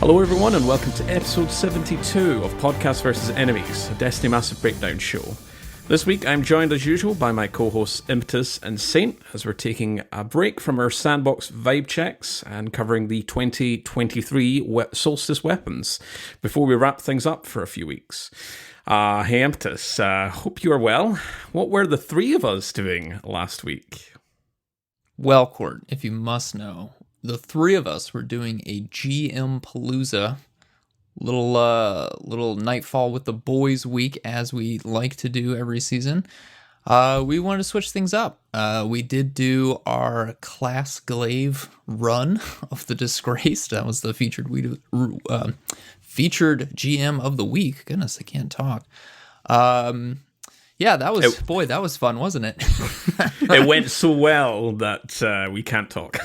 Hello everyone and welcome to episode 72 of Podcast vs. Enemies, a Destiny Massive Breakdown show. This week I'm joined as usual by my co-hosts Impetus and Saint as we're taking a break from our sandbox vibe checks and covering the 2023 Solstice weapons before we wrap things up for a few weeks. Hey Impetus, hope you are well. What were the three of us doing last week? Well, Court, if you must know, the three of us were doing a GM Palooza, little Nightfall with the boys week, as we like to do every season. We wanted to switch things up. We did do our Class Glaive run of the Disgraced. That was the featured GM of the week. Goodness, I can't talk. Yeah, that was fun, wasn't it? It went so well that we can't talk.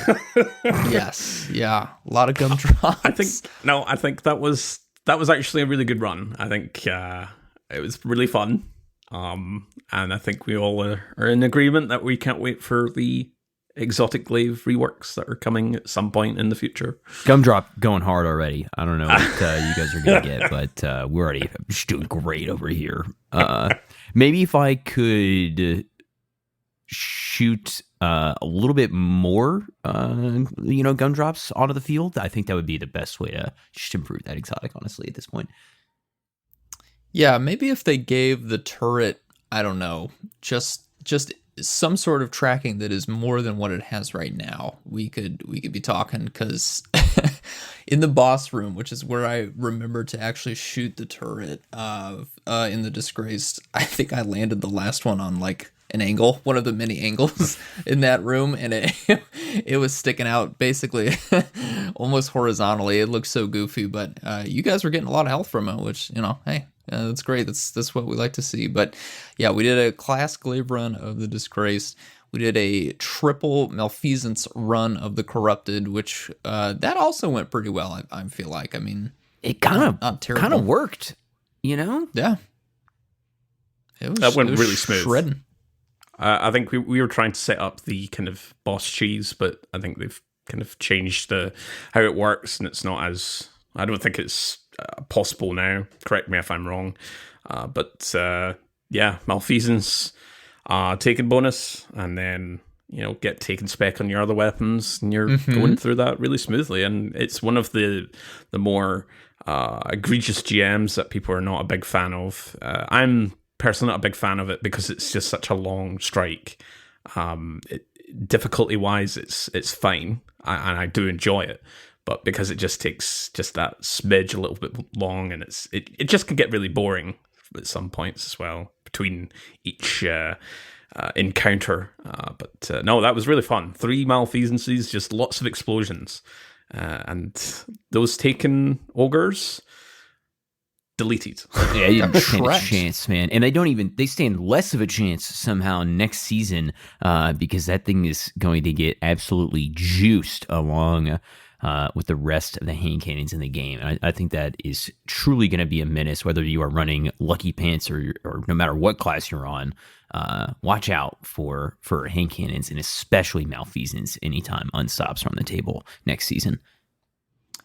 Yes, yeah, a lot of gumdrops. I think that was actually a really good run. I think it was really fun, and I think we all are in agreement that we can't wait for the exotic glaive reworks that are coming at some point in the future. Gumdrop going hard already. I don't know what you guys are gonna get, but we're already just doing great over here. Maybe if I could shoot a little bit more, gumdrops onto the field, I think that would be the best way to just improve that exotic, honestly, at this point. Yeah, maybe if they gave the turret, I don't know, just some sort of tracking that is more than what it has right now, we could be talking, because in the boss room, which is where I remember to actually shoot the turret in the Disgraced, I think I landed the last one on like an angle, one of the many angles in that room, and it was sticking out basically almost horizontally. It looked so goofy, but you guys were getting a lot of health from it, which, hey, that's great. That's what we like to see. But yeah, we did a Class Glaive run of the Disgraced. We did a triple Malfeasance run of the Corrupted, which that also went pretty well. I feel like. I mean, it kind of worked, Yeah, that went really smooth. Shredding. I think we were trying to set up the kind of boss cheese, but I think they've kind of changed how it works, and it's not as. I don't think it's possible now. Correct me if I'm wrong, but Malfeasance. Taken bonus, and then get taken spec on your other weapons, and you're going through that really smoothly. And it's one of the more egregious GMs that people are not a big fan of. I'm personally not a big fan of it because it's just such a long strike. Difficulty wise, it's fine, and I do enjoy it. But because it just takes just that smidge a little bit long, and it just can get really boring at some points as well between each encounter. But no, that was really fun. 3 Malfeasances, just lots of explosions. And those taken ogres, deleted. Yeah, you didn't stand a chance, man. And they stand less of a chance somehow next season because that thing is going to get absolutely juiced along with the rest of the hand cannons in the game. And I think that is truly going to be a menace, whether you are running Lucky Pants or no matter what class you're on. Watch out for hand cannons, and especially Malfeasance anytime Unstops are on the table next season.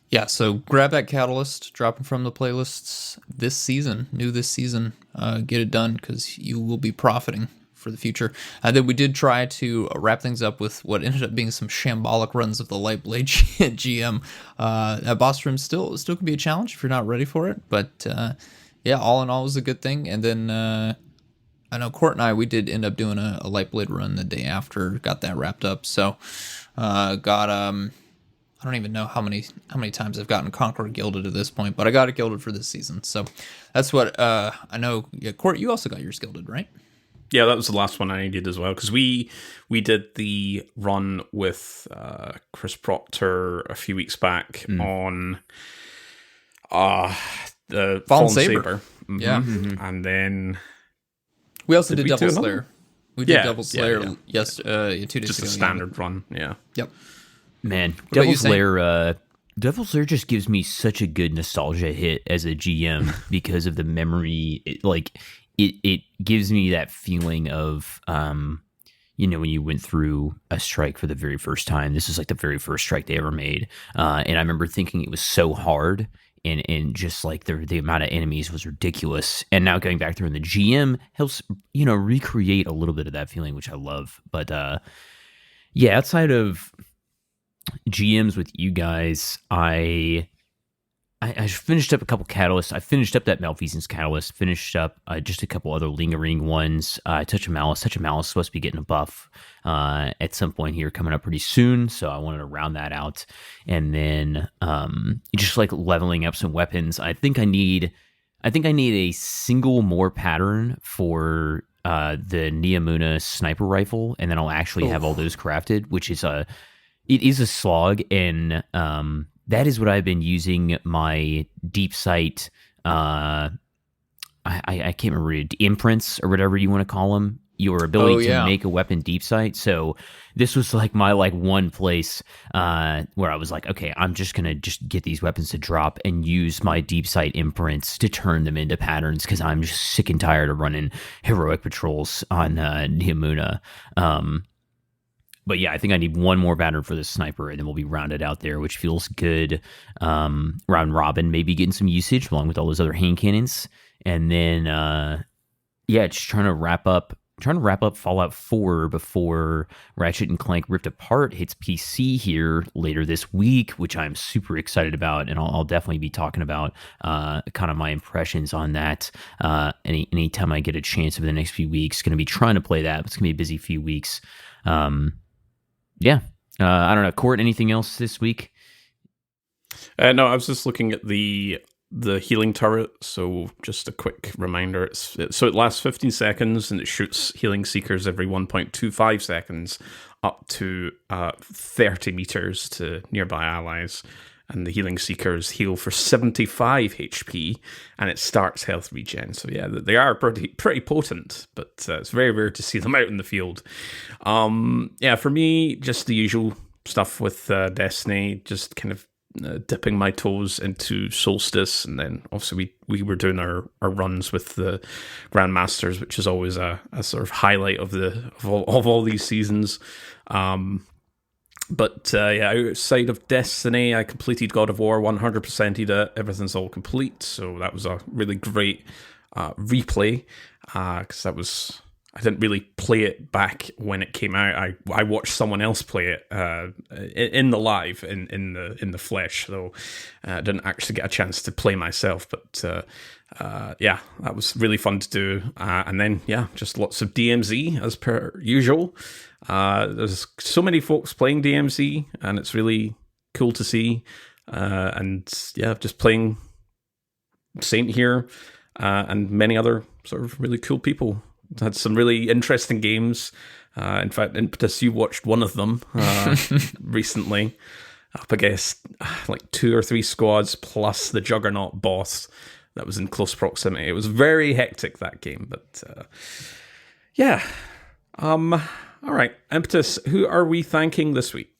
Yeah, so grab that Catalyst, drop them from the playlists this season, get it done, because you will be profiting for the future. Then we did try to wrap things up with what ended up being some shambolic runs of the Lightblade GM. That boss room still can be a challenge if you're not ready for it, but all in all, it was a good thing. And then I know Court and we did end up doing a Lightblade run the day after, got that wrapped up. So I don't even know how many times I've gotten Conqueror gilded at this point, but I got it gilded for this season. So that's what I know. Yeah, Court, you also got yours gilded, right? Yeah, that was the last one I did as well, because we did the run with Chris Proctor a few weeks back on the Fallen Saber. Mm-hmm. Yeah. Mm-hmm. And then we also did Devil Slayer. We did Devil Slayer 2 days ago. Just a standard run, yeah. Yep. Man, Devil Slayer just gives me such a good nostalgia hit as a GM because of the memory. It gives me that feeling of when you went through a strike for the very first time. This was like the very first strike they ever made. And I remember thinking it was so hard, and just like the amount of enemies was ridiculous. And now going back through, and the GM helps, recreate a little bit of that feeling, which I love. But yeah, outside of GMs with you guys, I finished up a couple catalysts. I finished up that Malfeasance catalyst, finished up just a couple other lingering ones. Touch of Malice is supposed to be getting a buff at some point here coming up pretty soon, so I wanted to round that out. And then just like leveling up some weapons. I think I need a single more pattern for the Neomuna sniper rifle, and then I'll actually have all those crafted, which is it is a slog. And that is what I've been using my deep sight, I can't remember, imprints or whatever you want to call them, your ability to make a weapon deep sight. So this was like my one place where I was like, okay, I'm just going to just get these weapons to drop and use my deep sight imprints to turn them into patterns, because I'm just sick and tired of running heroic patrols on Neomuna. But yeah, I think I need one more pattern for the sniper, and then we'll be rounded out there, which feels good. Round robin, maybe getting some usage along with all those other hand cannons. And then, just trying to wrap up Fallout 4 before Ratchet and Clank Rift Apart hits PC here later this week, which I'm super excited about, and I'll definitely be talking about kind of my impressions on that anytime I get a chance over the next few weeks. Going to be trying to play that, but it's going to be a busy few weeks. I don't know. Court, anything else this week? No, I was just looking at the healing turret. So just a quick reminder. So it lasts 15 seconds and it shoots healing seekers every 1.25 seconds up to 30 meters to nearby allies. And the healing seekers heal for 75 HP, and it starts health regen. So yeah, they are pretty potent, but it's very rare to see them out in the field. For me, just the usual stuff with Destiny, just kind of dipping my toes into Solstice, and then obviously we were doing our runs with the Grandmasters, which is always a sort of highlight of all these seasons. But outside of Destiny, I completed God of War, 100%ed it. Everything's all complete, so that was a really great replay, because I didn't really play it back when it came out. I watched someone else play it in the live, in the flesh, so I didn't actually get a chance to play myself. But that was really fun to do. And then just lots of DMZ as per usual. There's so many folks playing DMZ, and it's really cool to see. Just playing Saint here, and many other sort of really cool people. Had some really interesting games. In fact, Impetus, you watched one of them recently, up against like 2 or 3 squads plus the Juggernaut boss that was in close proximity. It was very hectic, that game, but all right, Impetus, who are we thanking this week?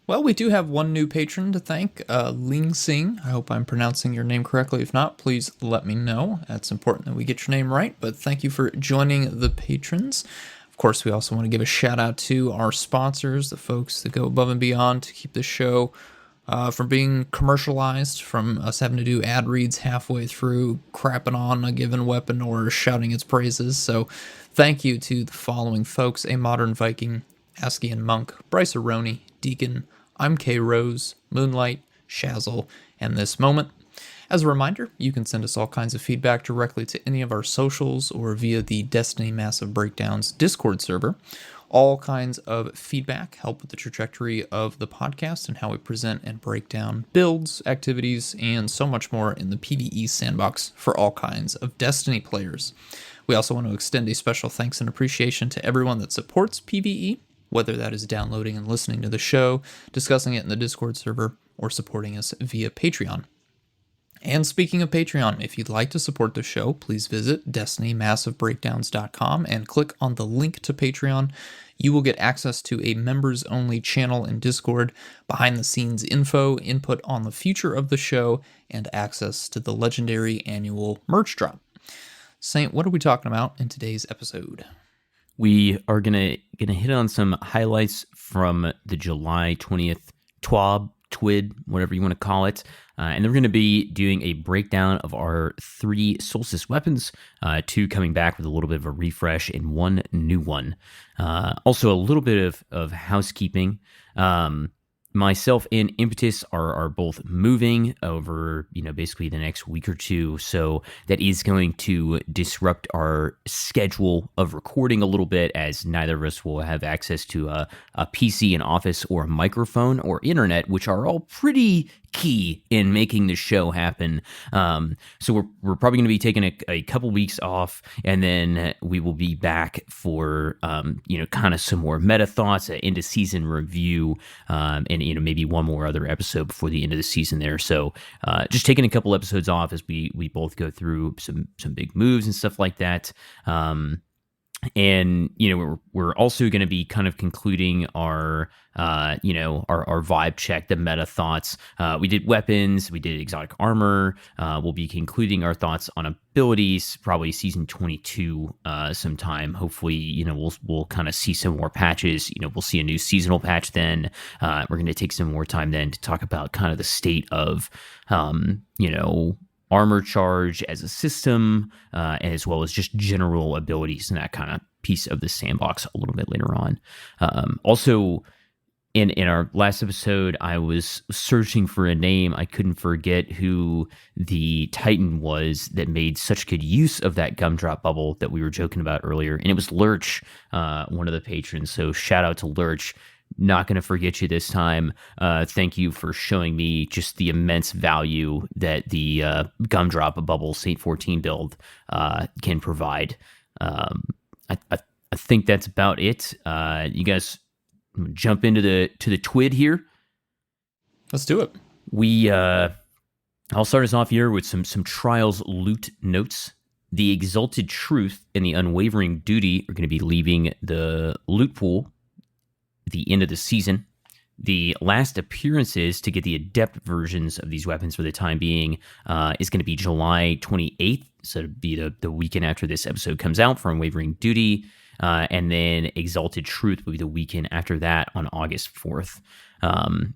Well, we do have one new patron to thank, Ling Sing. I hope I'm pronouncing your name correctly. If not, please let me know. It's important that we get your name right, but thank you for joining the patrons. Of course, we also want to give a shout out to our sponsors, the folks that go above and beyond to keep the show from being commercialized, from us having to do ad reads halfway through, crapping on a given weapon or shouting its praises. So thank you to the following folks: A Modern Viking, Askian Monk, Bryce Aroni, Deacon, I'm K. Rose, Moonlight, Shazzle, and This Moment. As a reminder, you can send us all kinds of feedback directly to any of our socials or via the Destiny Massive Breakdowns Discord server. All kinds of feedback help with the trajectory of the podcast and how we present and break down builds, activities, and so much more in the PvE sandbox for all kinds of Destiny players. We also want to extend a special thanks and appreciation to everyone that supports PvE, whether that is downloading and listening to the show, discussing it in the Discord server, or supporting us via Patreon. And speaking of Patreon, if you'd like to support the show, please visit DestinyMassiveBreakdowns.com and click on the link to Patreon. You will get access to a members-only channel in Discord, behind-the-scenes info, input on the future of the show, and access to the legendary annual merch drop. Saint, what are we talking about in today's episode? We are gonna hit on some highlights from the July 20th TWID, whatever you want to call it. And then we're going to be doing a breakdown of our 3 Solstice weapons, 2 coming back with a little bit of a refresh and 1 new one. Also, a little bit of housekeeping. Myself and Impetus are both moving over, basically the next week or two. So that is going to disrupt our schedule of recording a little bit, as neither of us will have access to a PC, an office, or a microphone or internet, which are all pretty key in making the show happen. So we're probably going to be taking a couple weeks off, and then we will be back for kind of some more meta thoughts, an end of season review, and maybe one more other episode before the end of the season there. So just taking a couple episodes off as we both go through some big moves and stuff like that. And we're also going to be kind of concluding our vibe check, the meta thoughts. We did weapons, we did exotic armor. We'll be concluding our thoughts on abilities, probably season 22 sometime. Hopefully, we'll kind of see some more patches. We'll see a new seasonal patch then. We're going to take some more time then to talk about kind of the state of armor charge as a system, as well as just general abilities and that kind of piece of the sandbox a little bit later on. Also, in our last episode, I was searching for a name. I couldn't forget who the Titan was that made such good use of that gumdrop bubble that we were joking about earlier, and it was Lurch, one of the patrons. So shout out to Lurch. Not going to forget you this time. Thank you for showing me just the immense value that the gumdrop bubble Saint 14 build can provide. I think that's about it. You guys jump into the TWID here. Let's do it. I'll start us off here with some Trials loot notes. The Exalted Truth and the Unwavering Duty are going to be leaving the loot pool the end of the season. The last appearances to get the adept versions of these weapons for the time being is going to be July 28th. So it'll be the weekend after this episode comes out for Unwavering Duty. And then Exalted Truth will be the weekend after that on August 4th.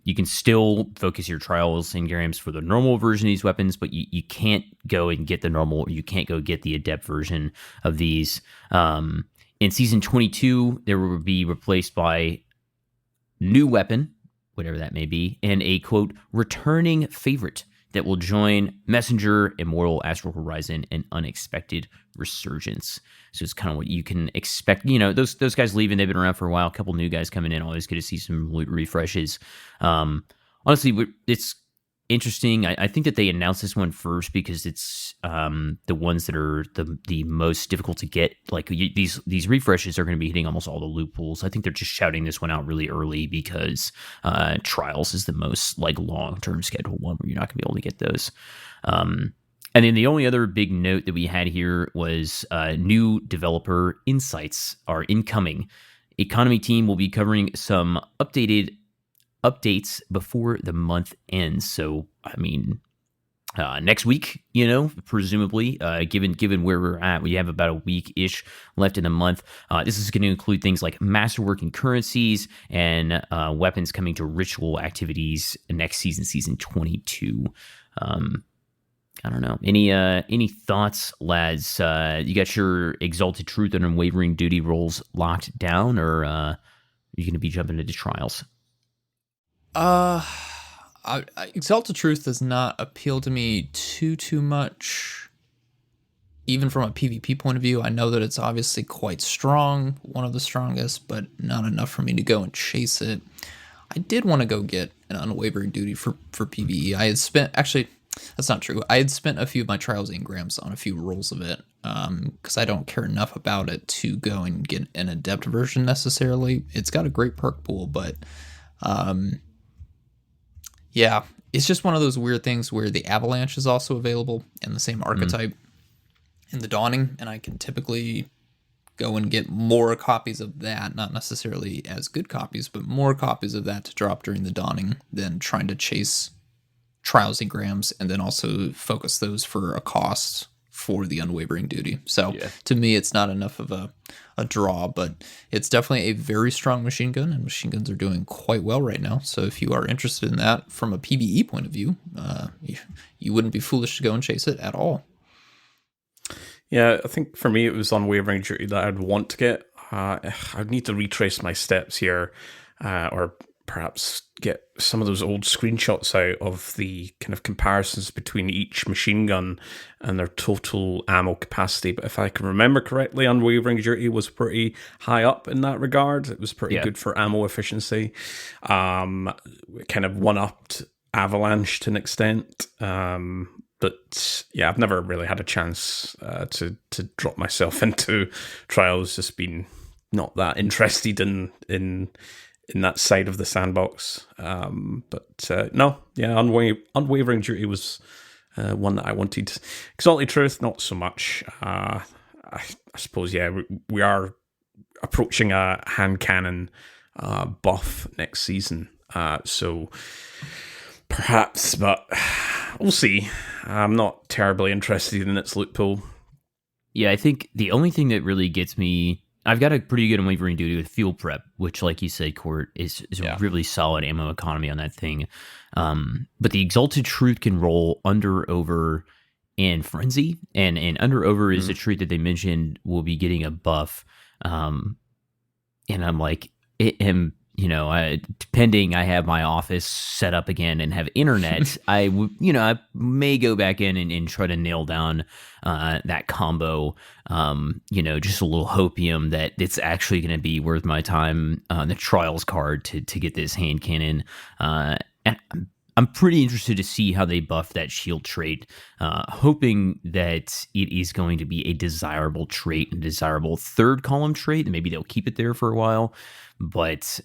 You can still focus your trials and engrams for the normal version of these weapons, but you can't go and get the normal, or you can't go get the adept version of these. In season 22, they will be replaced by new weapon, whatever that may be, and a, quote, returning favorite that will join Messenger, Immortal, Astral Horizon, and Unexpected Resurgence. So it's kind of what you can expect. Those guys leaving, they've been around for a while. A couple new guys coming in. Always good to see some loot refreshes. Honestly, it's interesting. I think that they announced this one first because it's the ones that are the most difficult to get. Like these refreshes are going to be hitting almost all the loot pools. I think they're just shouting this one out really early because Trials is the most like long-term scheduled one where you're not going to be able to get those. And then the only other big note that we had here was new developer insights are incoming. Economy team will be covering some updates before the month ends. So, next week, presumably, given where we're at, we have about a week-ish left in the month. This is going to include things like masterworking currencies and weapons coming to ritual activities next season, season 22. I don't know. Any thoughts, lads? You got your Exalted Truth and Unwavering Duty roles locked down, or are you going to be jumping into Trials? Exalted Truth does not appeal to me too much. Even from a PvP point of view, I know that it's obviously quite strong, one of the strongest, but not enough for me to go and chase it. I did want to go get an Unwavering Duty for PvE. I had spent, actually, that's not true. I had spent a few of my Trials engrams on a few rolls of it, because I don't care enough about it to go and get an adept version necessarily. It's got a great perk pool, but yeah, it's just one of those weird things where the Avalanche is also available in the same archetype in the Dawning, and I can typically go and get more copies of that, not necessarily as good copies, but more copies of that to drop during the Dawning than trying to chase Trials engrams and then also focus those for a cost for the Unwavering Duty. So to me, it's not enough of a a draw, but it's definitely a very strong machine gun, and machine guns are doing quite well right now. So if you are interested in that from a PvE point of view, you wouldn't be foolish to go and chase it at all. Yeah, I think for me it was Unwavering Duty that I'd want to get. I'd need to retrace my steps here, or perhaps get some of those old screenshots out of the kind of comparisons between each machine gun and their total ammo capacity. But if I can remember correctly, Unwavering Duty was pretty high up in that regard. It was pretty good for ammo efficiency. Kind of one-upped Avalanche to an extent. But yeah, I've never really had a chance to drop myself into Trials. Just been not that interested in that side of the sandbox. Unwavering Duty was one that I wanted. Exalted Truth, not so much. I suppose, we are approaching a hand cannon buff next season. So perhaps, but we'll see. I'm not terribly interested in its loot pool. Yeah, I think the only thing that really gets me, I've got a pretty good Unwavering Duty with Fuel Prep, which, like you said, Court, is a really solid ammo economy on that thing. But the Exalted Truth can roll Under, Over, and Frenzy. And Under, Over is a trait that they mentioned will be getting a buff. And I'm like, depending, I have my office set up again and have internet, I may go back in and try to nail down that combo. Just a little hopium that it's actually going to be worth my time on the Trials card to get this hand cannon. And I'm pretty interested to see how they buff that shield trait, hoping that it is going to be a desirable trait and desirable third column trait, and maybe they'll keep it there for a while. But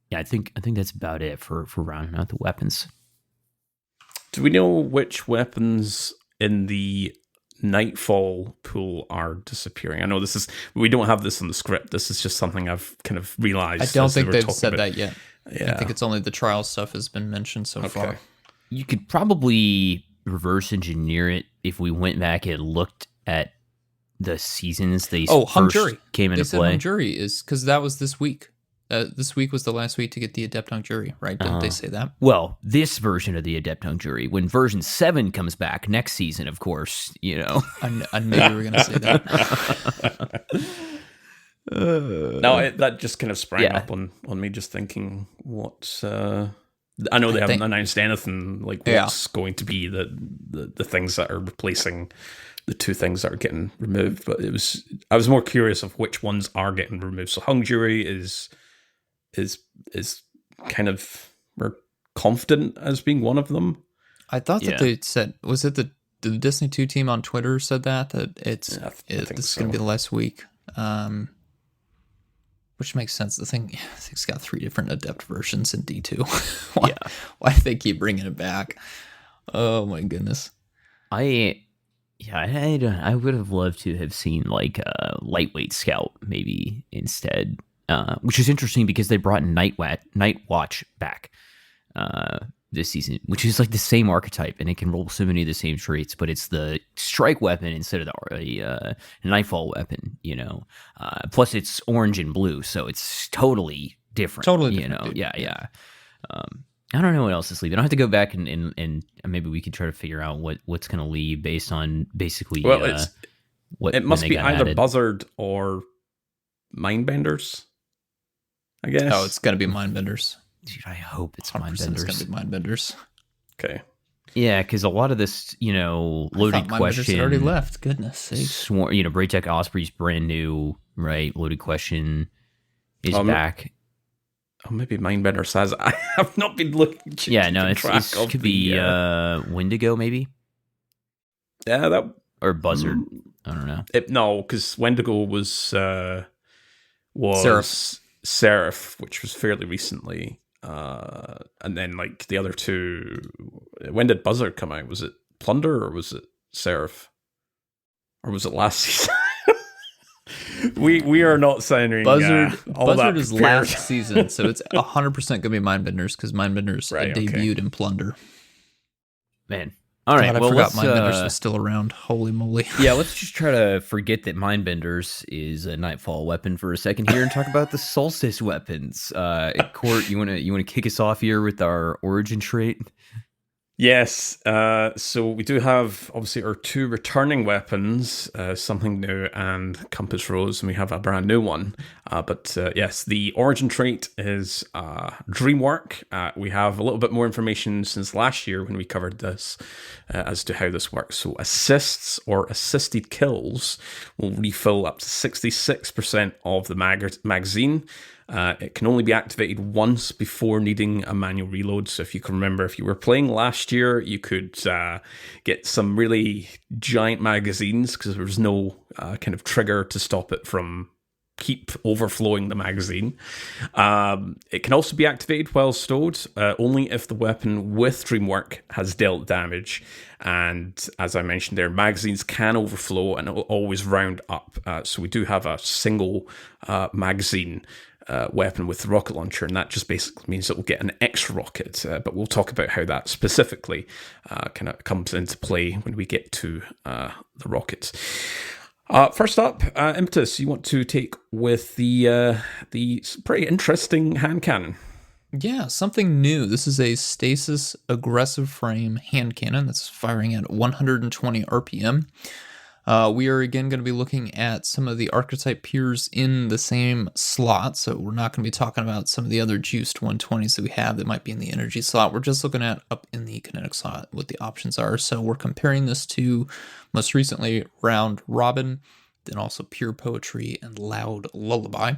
yeah, I think that's about it for rounding out the weapons. Do we know which weapons in the Nightfall pool are disappearing? I know we don't have this on the script. This is just something I've kind of realized. I don't think they've said that yet. Yeah. I think it's only the trial stuff has been mentioned so far. You could probably reverse engineer it if we went back and looked at the seasons they Hung first Jury came into said play. Hung Jury is because that was this week. This week was the last week to get the Adept Hung Jury, right? Didn't they say that? Well, this version of the Adept Hung Jury, when version 7 comes back next season, of course, I knew you were going to say that. No, that just kind of sprang up on me just thinking what... I know they haven't announced anything like what's going to be the things that are replacing the two things that are getting removed, but I was more curious of which ones are getting removed. So Hung Jury is kind of, we're confident as being one of them. I thought that they said, was it the Destiny 2 team on Twitter said that this is going to be the last week. Which makes sense. The thing's got 3 different Adept versions in D2. Why do they keep bringing it back? Oh my goodness. I would have loved to have seen like a lightweight scout maybe instead, which is interesting because they brought Night Watch back this season, which is like the same archetype and it can roll so many of the same traits, but it's the strike weapon instead of the nightfall weapon, plus it's orange and blue, so it's totally different. Yeah. I don't know what else is leaving. I'll have to go back and maybe we could try to figure out what's going to leave based on basically what it must be either added. Buzzard or Mindbenders, I guess. Oh, it's going to be Mindbenders. Dude, I hope it's 100% Mindbenders. It's going to be Mindbenders. Okay. Yeah, because a lot of this, loaded question already left. Goodness sakes. Braytech Osprey's brand new, right? Loaded question is back. Oh, maybe Mindbender says I have not been looking. Yeah, no, it could be Wendigo, maybe. Yeah, that or Buzzard. I don't know. No, because Wendigo was Seraph, which was fairly recently. And then like the other two, when did Buzzard come out? Was it Plunder or was it Seraph? Or was it last season? we are not sounding Buzzard is last season, so it's 100% gonna be Mindbenders because Mindbenders debuted in Plunder. Man, All right, God, I well, forgot let's Mindbenders was still around. Holy moly. yeah, let's just try to forget that Mindbenders is a Nightfall weapon for a second here and talk about the Solstice weapons. Court, you wanna kick us off here with our origin trait? Yes, so we do have obviously our 2 returning weapons, Something New and Compass Rose, and we have a brand new one. But yes, the origin trait is Dreamwork. We have a little bit more information since last year when we covered this as to how this works. So assists or assisted kills will refill up to 66% of the magazine. It can only be activated once before needing a manual reload. So if you can remember, if you were playing last year, you could get some really giant magazines because there was no kind of trigger to stop it from keep overflowing the magazine. It can also be activated while stowed, only if the weapon with Dreamwork has dealt damage. And as I mentioned there, magazines can overflow and it will always round up. So we do have a single magazine weapon with the rocket launcher, and that just basically means it will get an extra rocket. But we'll talk about how that specifically kind of comes into play when we get to the rockets. First up, Impetus, you want to take with the pretty interesting hand cannon. Yeah, something new. This is a stasis aggressive frame hand cannon that's firing at 120 RPM. We are again going to be looking at some of the archetype peers in the same slot, so we're not going to be talking about some of the other juiced 120s that we have that might be in the energy slot. We're just looking at up in the kinetic slot what the options are. So we're comparing this to most recently Round Robin, then also Pure Poetry and Loud Lullaby.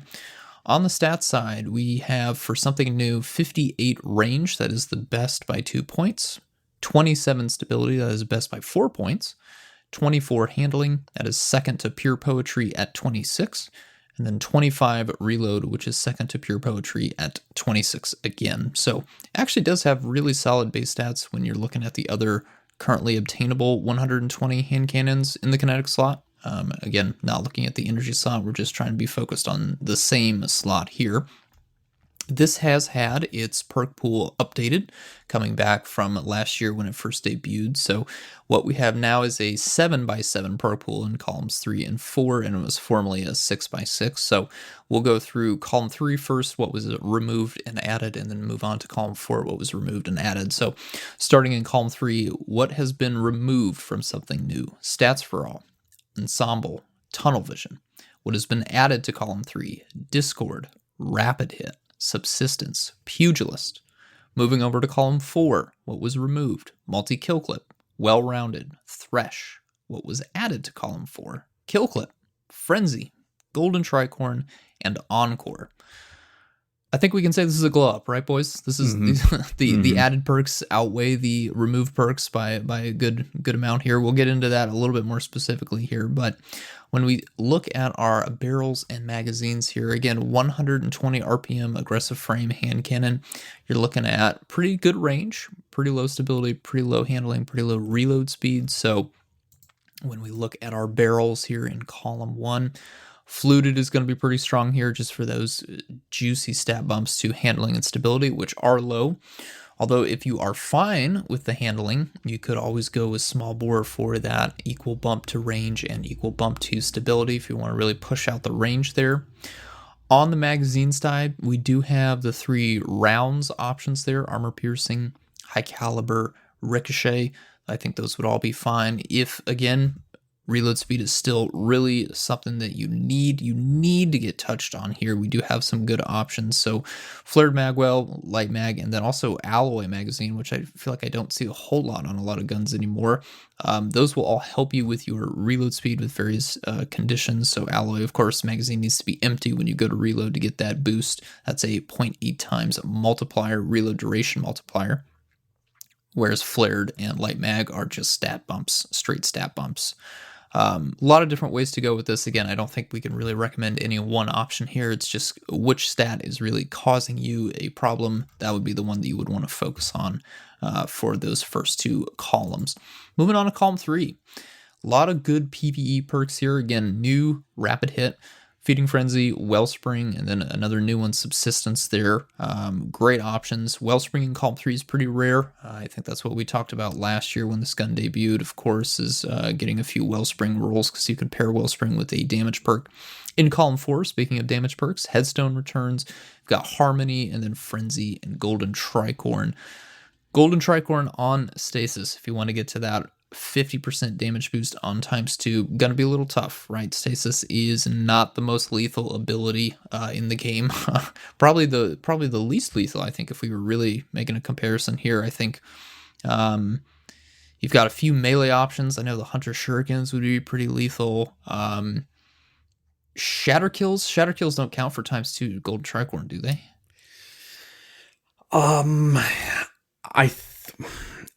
On the stats side, we have for something new 58 range, that is the best by 2 points, 27 stability, that is best by 4 points, 24 handling, that is second to Pure Poetry at 26, and then 25 reload, which is second to Pure Poetry at 26 again. So actually does have really solid base stats when you're looking at the other currently obtainable 120 hand cannons in the kinetic slot. Again, not looking at the energy slot, we're just trying to be focused on the same slot here. This has had its perk pool updated, coming back from last year when it first debuted. So what we have now is a 7x7 perk pool in columns 3 and 4, and it was formerly a 6x6. So we'll go through column 3 first, what was removed and added, and then move on to column 4, what was removed and added. So starting in column 3, what has been removed from something new? Stats for all, ensemble, tunnel vision. What has been added to column 3? Discord, rapid hit, subsistence, pugilist. Moving over to column 4, what was removed? Multi-kill clip, well-rounded, thresh. What was added to column 4? Kill clip, frenzy, golden tricorn, and encore. I think we can say this is a glow up, right, boys? This is the added perks outweigh the removed perks by a good amount here. We'll get into that a little bit more specifically here, but when we look at our barrels and magazines here, again, 120 RPM aggressive frame hand cannon, you're looking at pretty good range, pretty low stability, pretty low handling, pretty low reload speed. So when we look at our barrels here in column 1, fluted is going to be pretty strong here just for those juicy stat bumps to handling and stability, which are low. Although if you are fine with the handling, you could always go with small bore for that equal bump to range and equal bump to stability if you want to really push out the range there. On the magazine side, we do have the 3 rounds options there: armor piercing, high caliber, ricochet. I think those would all be fine. If, again, reload speed is still really something that you need to get touched on here, we do have some good options. So flared magwell, light mag, and then also alloy magazine, which I feel like I don't see a whole lot on a lot of guns anymore. Those will all help you with your reload speed with various conditions. So alloy, of course, magazine needs to be empty when you go to reload to get that boost. That's a 0.8 times multiplier, reload duration multiplier. Whereas flared and light mag are just stat bumps, straight stat bumps. A lot of different ways to go with this. Again, I don't think we can really recommend any one option here. It's just which stat is really causing you a problem. That would be the one that you would want to focus on for those first 2 columns. Moving on to column 3. A lot of good PvE perks here. Again, new rapid hit, Feeding Frenzy, Wellspring, and then another new one, Subsistence there. Great options. Wellspring in Column 3 is pretty rare. I think that's what we talked about last year when this gun debuted, of course, is getting a few Wellspring rolls because you can pair Wellspring with a damage perk. In Column 4, speaking of damage perks, Headstone returns. We've got Harmony, and then Frenzy and Golden Tricorn. Golden Tricorn on Stasis, if you want to get to that 50% damage boost on ×2, gonna be a little tough, right? Stasis is not the most lethal ability in the game. probably the least lethal, I think, if we were really making a comparison here. I think you've got a few melee options. I know the Hunter Shurikens would be pretty lethal. Shatter kills don't count for ×2 Golden Tricorn, do they?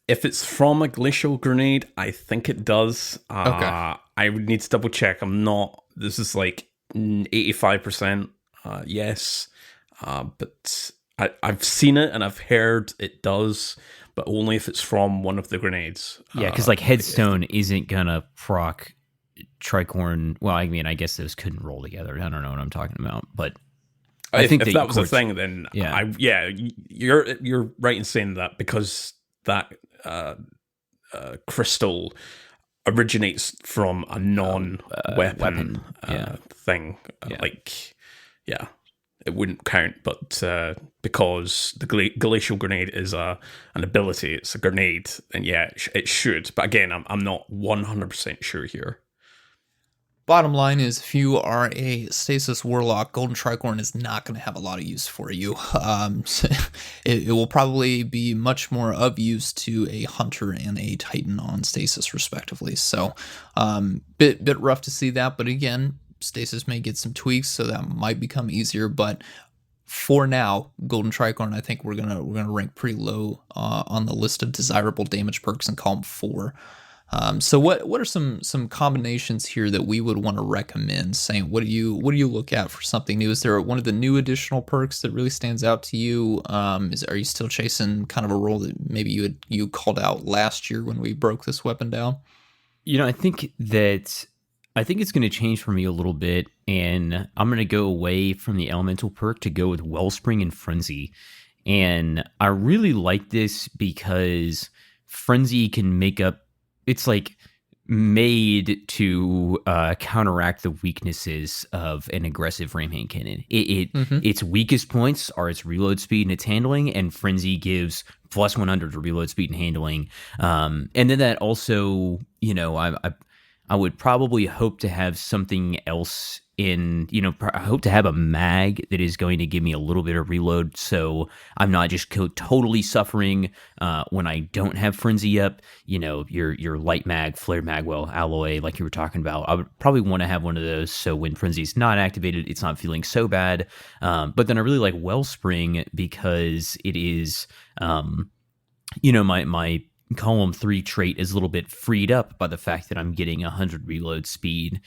If it's from a glacial grenade, I think it does. Okay. I would need to double check. This is like 85% yes. But I've seen it and I've heard it does, but only if it's from one of the grenades. Yeah, because like Headstone isn't gonna proc Tricorn. Well, I mean, I guess those couldn't roll together. I don't know what I'm talking about, but I think if that was a thing, then you're right in saying that, because that crystal originates from a non-weapon thing. It wouldn't count, but because the glacial grenade is an ability, it's a grenade, and it should. But again, I'm not 100% sure here. Bottom line is, if you are a Stasis Warlock, Golden Tricorn is not going to have a lot of use for you. It will probably be much more of use to a Hunter and a Titan on Stasis, respectively. So, bit rough to see that, but again, Stasis may get some tweaks, so that might become easier. But for now, Golden Tricorn, I think we're gonna rank pretty low on the list of desirable damage perks in Column 4. So what are some combinations here that we would want to recommend? Saying, what do you look at for something new? Is there one of the new additional perks that really stands out to you? Are you still chasing kind of a role that maybe you called out last year when we broke this weapon down? I think it's going to change for me a little bit, and I'm going to go away from the elemental perk to go with Wellspring and Frenzy. And I really like this because Frenzy can make up. It's like made to counteract the weaknesses of an aggressive ramhand cannon. Its weakest points are its reload speed and its handling, and Frenzy gives plus 100 to reload speed and handling. And then that also, I would probably hope to have something else in, I hope to have a mag that is going to give me a little bit of reload, so I'm not just totally suffering when I don't have Frenzy up. Your light mag, flare mag, alloy, like you were talking about. I would probably want to have one of those, so when Frenzy's not activated, it's not feeling so bad. But then I really like Wellspring because it is, my Column 3 trait is a little bit freed up by the fact that I'm getting 100 reload speed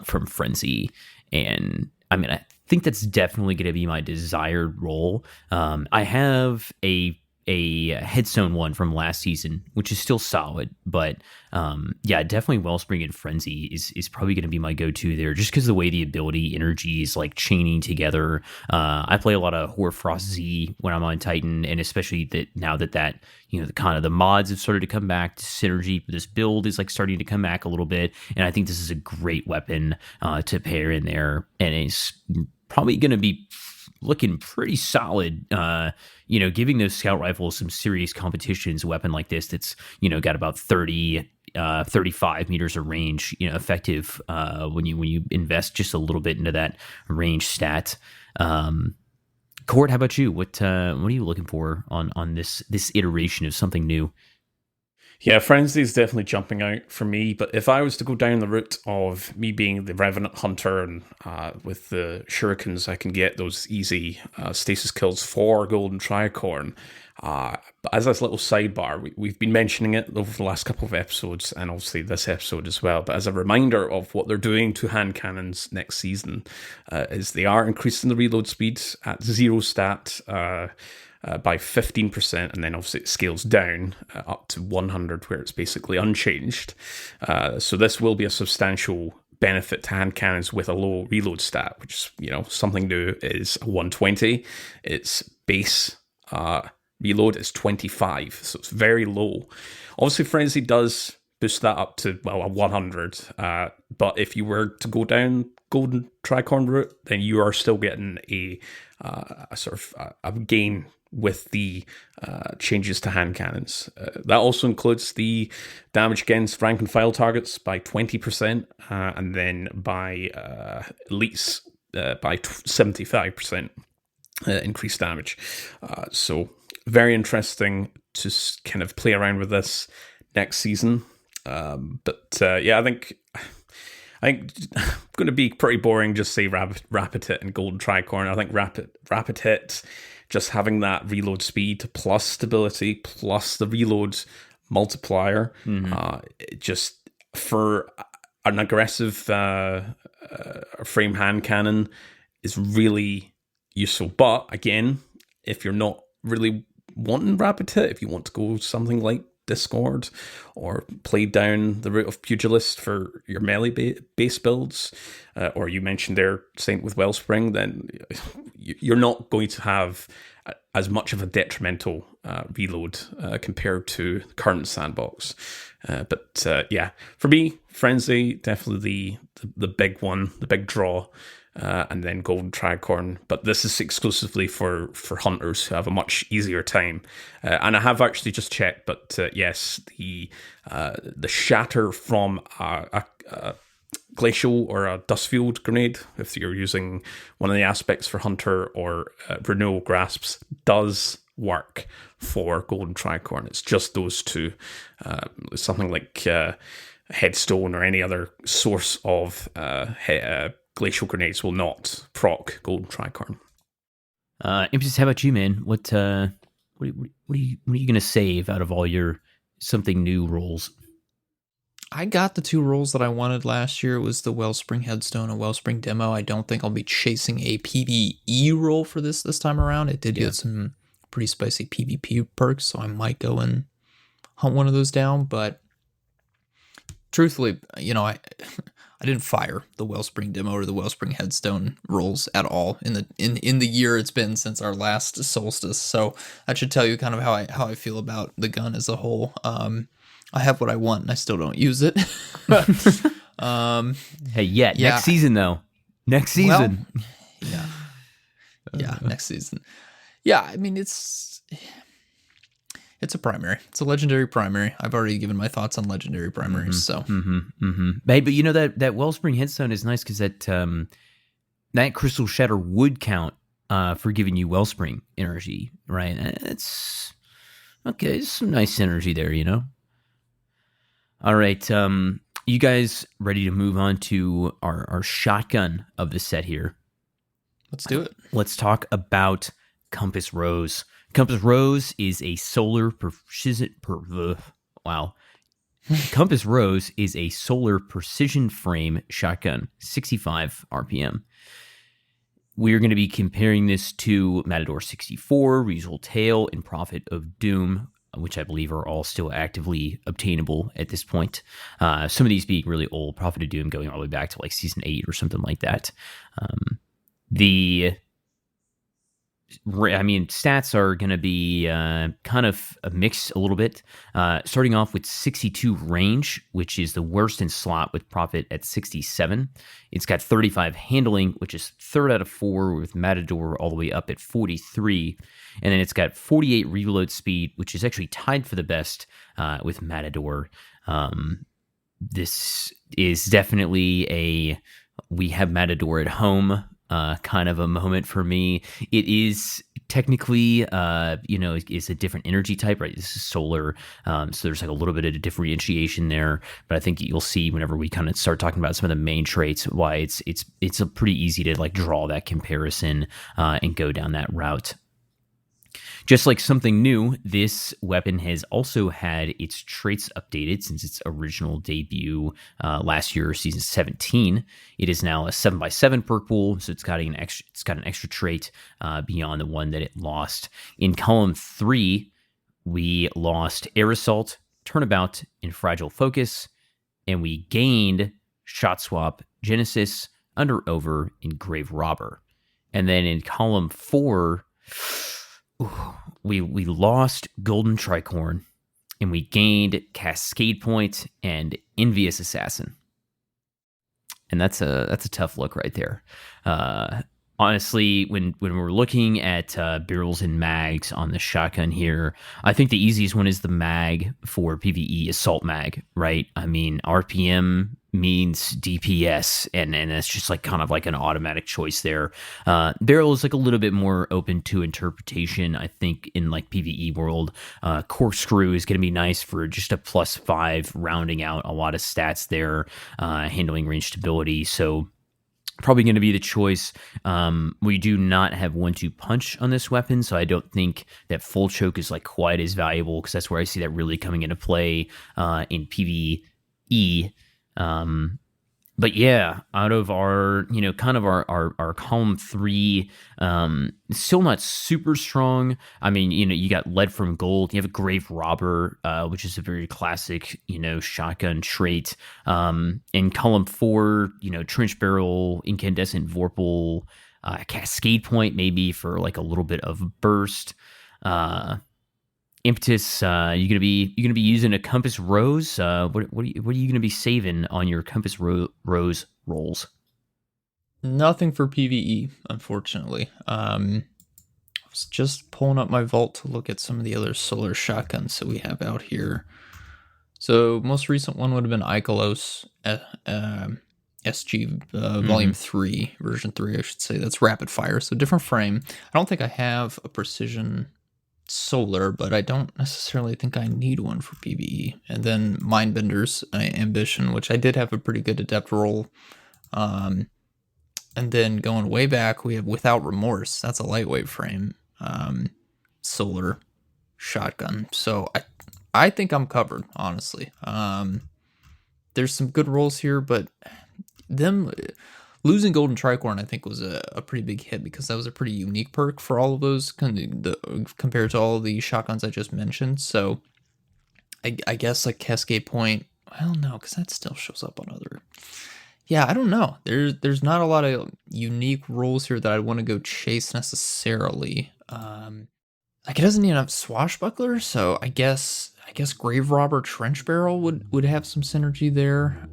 from Frenzy. And I mean, I think that's definitely going to be my desired role. I have a Headstone one from last season, which is still solid, but definitely Wellspring and Frenzy is probably going to be my go-to there, just because the way the ability energy is like chaining together. I play a lot of Hoarfrost Z when I'm on Titan, and especially that now that the kind of the mods have started to come back, synergy for this build is like starting to come back a little bit, and I think this is a great weapon to pair in there, and it's probably going to be looking pretty solid, giving those scout rifles some serious competitions. A weapon like this that's, got about 35 meters of range, effective when you invest just a little bit into that range stat. Court, how about you? What are you looking for on this iteration of something new? Yeah, Frenzy is definitely jumping out for me, but if I was to go down the route of me being the Revenant Hunter and with the Shurikens, I can get those easy stasis kills for Golden Tricorn. But as a little sidebar, we've been mentioning it over the last couple of episodes, and obviously this episode as well, but as a reminder of what they're doing to hand cannons next season, is they are increasing the reload speed at 0 stat, by 15%, and then obviously it scales down up to 100, where it's basically unchanged. So this will be a substantial benefit to hand cannons with a low reload stat, which is, something new, is 120. Its base reload is 25, so it's very low. Obviously, Frenzy does boost that up to, a 100, but if you were to go down Golden Tricorn route, then you are still getting a sort of a gain with the changes to hand cannons. That also includes the damage against rank and file targets by 20%, and then by elites by 75% increased damage. So very interesting to kind of play around with this next season. But I think I'm going to be pretty boring. Just say rapid hit and Golden Tricorn. I think rapid hit, just having that reload speed plus stability plus the reload multiplier, just for an aggressive frame hand cannon is really useful. But again, if you're not really wanting rapid hit, if you want to go something like Discord or play down the route of Pugilist for your melee base builds, or you mentioned there Saint with Wellspring, then you're not going to have as much of a detrimental reload compared to the current sandbox. But for me, Frenzy, definitely the big one, the big draw. And then Golden Tricorn, but this is exclusively for hunters who have a much easier time. And I have actually just checked, but yes, the shatter from a glacial or a dustfield grenade, if you're using one of the aspects for hunter, or renewal grasps, does work for Golden Tricorn. It's just those two. Something like Headstone or any other source of glacial grenades will not proc Golden Tricorn. Impetus, how about you, man? What are you going to save out of all your something new rolls? I got the 2 rolls that I wanted last year. It was the Wellspring Headstone and Wellspring Demo. I don't think I'll be chasing a PvE roll for this time around. It did get some pretty spicy PvP perks, so I might go and hunt one of those down. But truthfully, I didn't fire the Wellspring Demo or the Wellspring Headstone rolls at all in the year it's been since our last Solstice. So that should tell you kind of how I feel about the gun as a whole. I have what I want and I still don't use it. Next season though. Next season. Well, next season. Yeah, I mean it's a primary. It's a legendary primary. I've already given my thoughts on legendary primaries. Hey, but that Wellspring Headstone is nice because that Crystal Shatter would count for giving you Wellspring energy, right? It's okay. It's some nice energy there, All right, you guys ready to move on to our shotgun of the set here? Let's do it. Let's talk about Compass Rose. Compass Rose is a solar precision. Compass Rose is a solar precision frame shotgun, 65 RPM. We're going to be comparing this to Matador 64, Reusable Tail, and Prophet of Doom, which I believe are all still actively obtainable at this point. Some of these being really old, Prophet of Doom going all the way back to like Season 8 or something like that. Stats are going to be kind of a mix a little bit. Starting off with 62 range, which is the worst in slot with Prophet at 67. It's got 35 handling, which is 3rd out of 4 with Matador all the way up at 43. And then it's got 48 reload speed, which is actually tied for the best with Matador. This is definitely we have Matador at home kind of a moment for me. It is technically, it's a different energy type, right? This is solar, so there's like a little bit of a differentiation there. But I think you'll see whenever we kind of start talking about some of the main traits, why it's a pretty easy to like draw that comparison and go down that route. Just like something new, this weapon has also had its traits updated since its original debut last year, Season 17. It is now a 7x7 perk pool, so it's got an extra trait beyond the one that it lost. In Column 3, we lost Air Assault, Turnabout, and Fragile Focus, and we gained Shot Swap Genesis, Under Over, and Grave Robber. And then in column 4, we lost Golden Tricorn, and we gained Cascade Point and Envious Assassin. And that's a tough look right there. Honestly, when we're looking at barrels and mags on the shotgun here, I think the easiest one is the mag for PvE, Assault Mag, right? I mean, RPM means DPS, and that's just like kind of like an automatic choice there. Barrel is like a little bit more open to interpretation, I think, in like PvE world. Corkscrew is going to be nice for just a +5, rounding out a lot of stats there, handling range stability. So probably going to be the choice. We do not have 1-2 punch on this weapon, so I don't think that full choke is like quite as valuable, because that's where I see that really coming into play in PvE. But yeah, out of our, kind of our column 3, still not super strong. I mean, you got Lead from Gold, you have a Grave Robber, which is a very classic, shotgun trait. In column 4, Trench Barrel, Incandescent Vorpal, Cascade Point, maybe for like a little bit of burst. Impetus, you gonna be using a Compass Rose? What are you gonna be saving on your Compass Rose rolls? Nothing for PvE, unfortunately. I was just pulling up my vault to look at some of the other solar shotguns that we have out here. So most recent one would have been Ikelos SG Volume 3, version 3, I should say. That's rapid fire, so different frame. I don't think I have a precision solar, but I don't necessarily think I need one for PvE. And then Mindbender's Ambition, which I did have a pretty good adept roll. And then going way back, we have Without Remorse. That's a lightweight frame solar shotgun. So I think I'm covered, honestly. There's some good rolls here, but them losing Golden Tricorn, I think, was a pretty big hit, because that was a pretty unique perk for all of those compared to all of the shotguns I just mentioned. So I guess like Cascade Point, well, no, because that still shows up on other. Yeah, I don't know. There's not a lot of unique roles here that I want to go chase necessarily. Like, it doesn't even have Swashbuckler, so I guess Grave Robber Trench Barrel would have some synergy there.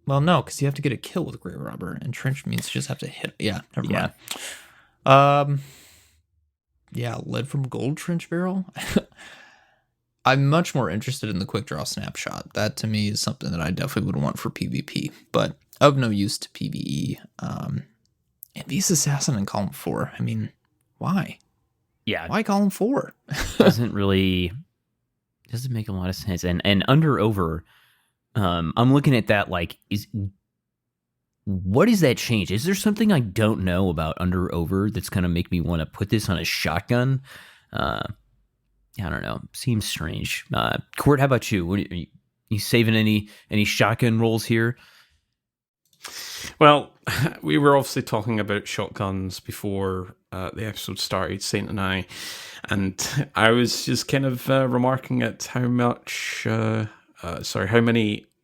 Well, no, because you have to get a kill with Grave Robber, and Trench means you just have to hit. Yeah, never mind. Yeah, Lead from Gold Trench Barrel. I'm much more interested in the Quick Draw Snapshot. That, to me, is something that I definitely would want for PvP, but of no use to PvE. Envious Assassin in column 4. I mean, why? Yeah. Why column 4? doesn't make a lot of sense. And Under Over, I'm looking at that like, what is that change? Is there something I don't know about Under Over that's going to make me want to put this on a shotgun? I don't know. Seems strange. Court, how about you? Are you saving any shotgun rolls here? Well, we were obviously talking about shotguns before the episode started, Saint and I was just kind of remarking at how many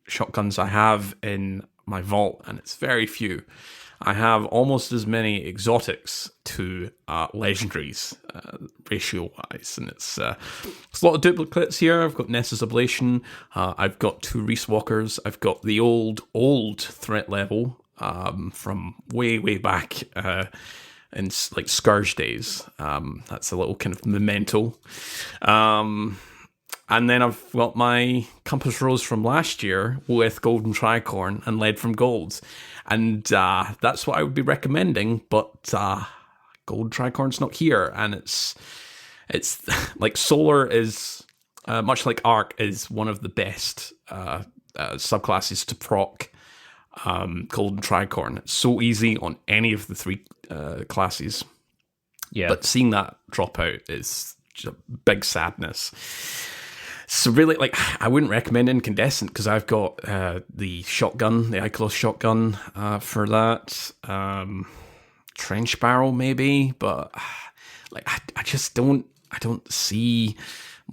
shotguns I have in my vault, and it's very few. I have almost as many exotics to legendaries, ratio-wise, and it's a lot of duplicates here. I've got Ness's Ablation, I've got 2 Reese Walkers, I've got the old threat level from way back in like Scourge days. That's a little kind of memento. And then I've got my Compass Rose from last year with Golden Tricorn and Lead from Gold. And that's what I would be recommending, but Golden Tricorn's not here. And it's like Solar is, much like Arc, is one of the best subclasses to proc Golden Tricorn. It's so easy on any of the 3 classes. Yeah. But seeing that drop out is just a big sadness. So really, like, I wouldn't recommend Incandescent because I've got the shotgun, the Ikelos shotgun for that. Trench Barrel maybe, but like I just don't see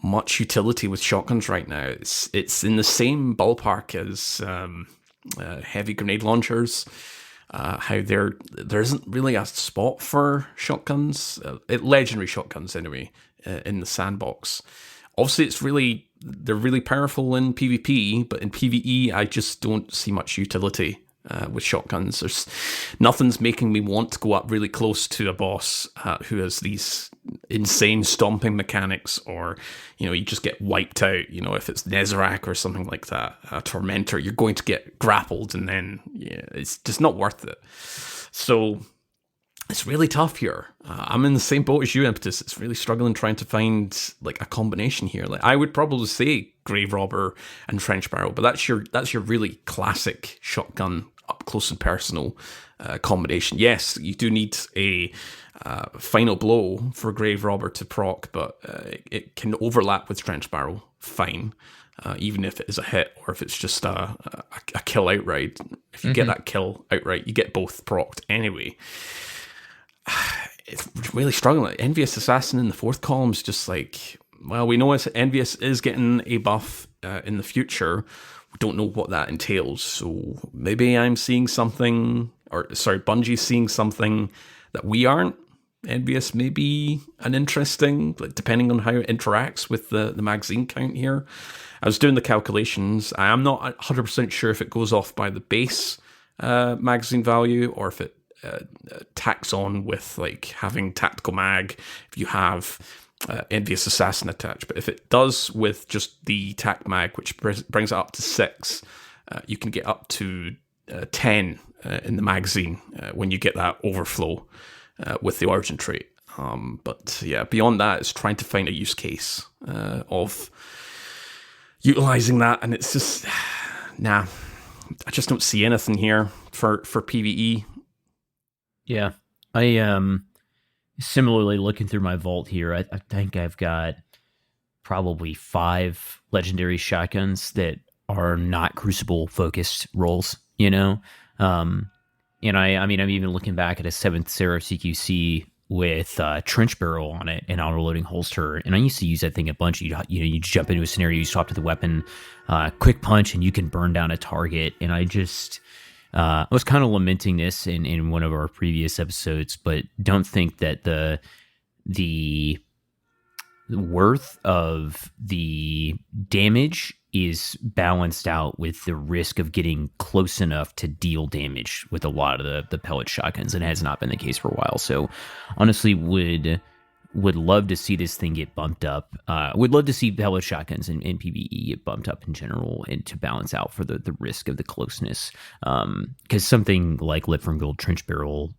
much utility with shotguns right now. It's in the same ballpark as heavy grenade launchers. How there isn't really a spot for shotguns, legendary shotguns anyway, in the sandbox. Obviously, they're really powerful in PvP, but in PvE, I just don't see much utility with shotguns. There's nothing's making me want to go up really close to a boss who has these insane stomping mechanics, or you just get wiped out. If it's Nezarec or something like that, a Tormentor, you're going to get grappled, and then it's just not worth it. So it's really tough here. I'm in the same boat as you, Impetus. It's really struggling trying to find like a combination here. Like I would probably say Grave Robber and Trench Barrel, but that's your really classic shotgun up close and personal combination. Yes, you do need a final blow for Grave Robber to proc, but it can overlap with Trench Barrel fine, even if it is a hit or if it's just a kill outright. If you get that kill outright, you get both procced anyway. It's really struggling. Like, Envious Assassin in the fourth column is just like, well, we know Envious is getting a buff in the future. We don't know what that entails. So maybe I'm seeing something, Bungie's seeing something that we aren't. Envious may be an interesting, like, depending on how it interacts with the magazine count here. I was doing the calculations. I am not 100% sure if it goes off by the base magazine value or if it tacks on with like having tactical mag if you have Envious Assassin attached. But if it does with just the tac mag, which brings it up to 6, you can get up to 10 in the magazine when you get that overflow with the origin trait. But yeah, beyond that, it's trying to find a use case of utilizing that, and it's just I just don't see anything here for PvE. Yeah, I similarly looking through my vault here. I think I've got probably 5 legendary shotguns that are not Crucible focused roles. And I'm even looking back at a 7th Seraph CQC with Trench Barrel on it and auto-loading holster, and I used to use that thing a bunch. You jump into a scenario, you swap to the weapon, quick punch, and you can burn down a target. And I was kind of lamenting this in one of our previous episodes, but don't think that the worth of the damage is balanced out with the risk of getting close enough to deal damage with a lot of the pellet shotguns, and it has not been the case for a while. So honestly, would love to see this thing get bumped up. Would love to see pellet shotguns and PvE get bumped up in general, and to balance out for the risk of the closeness. Because something like Lit from Gold Trench Barrel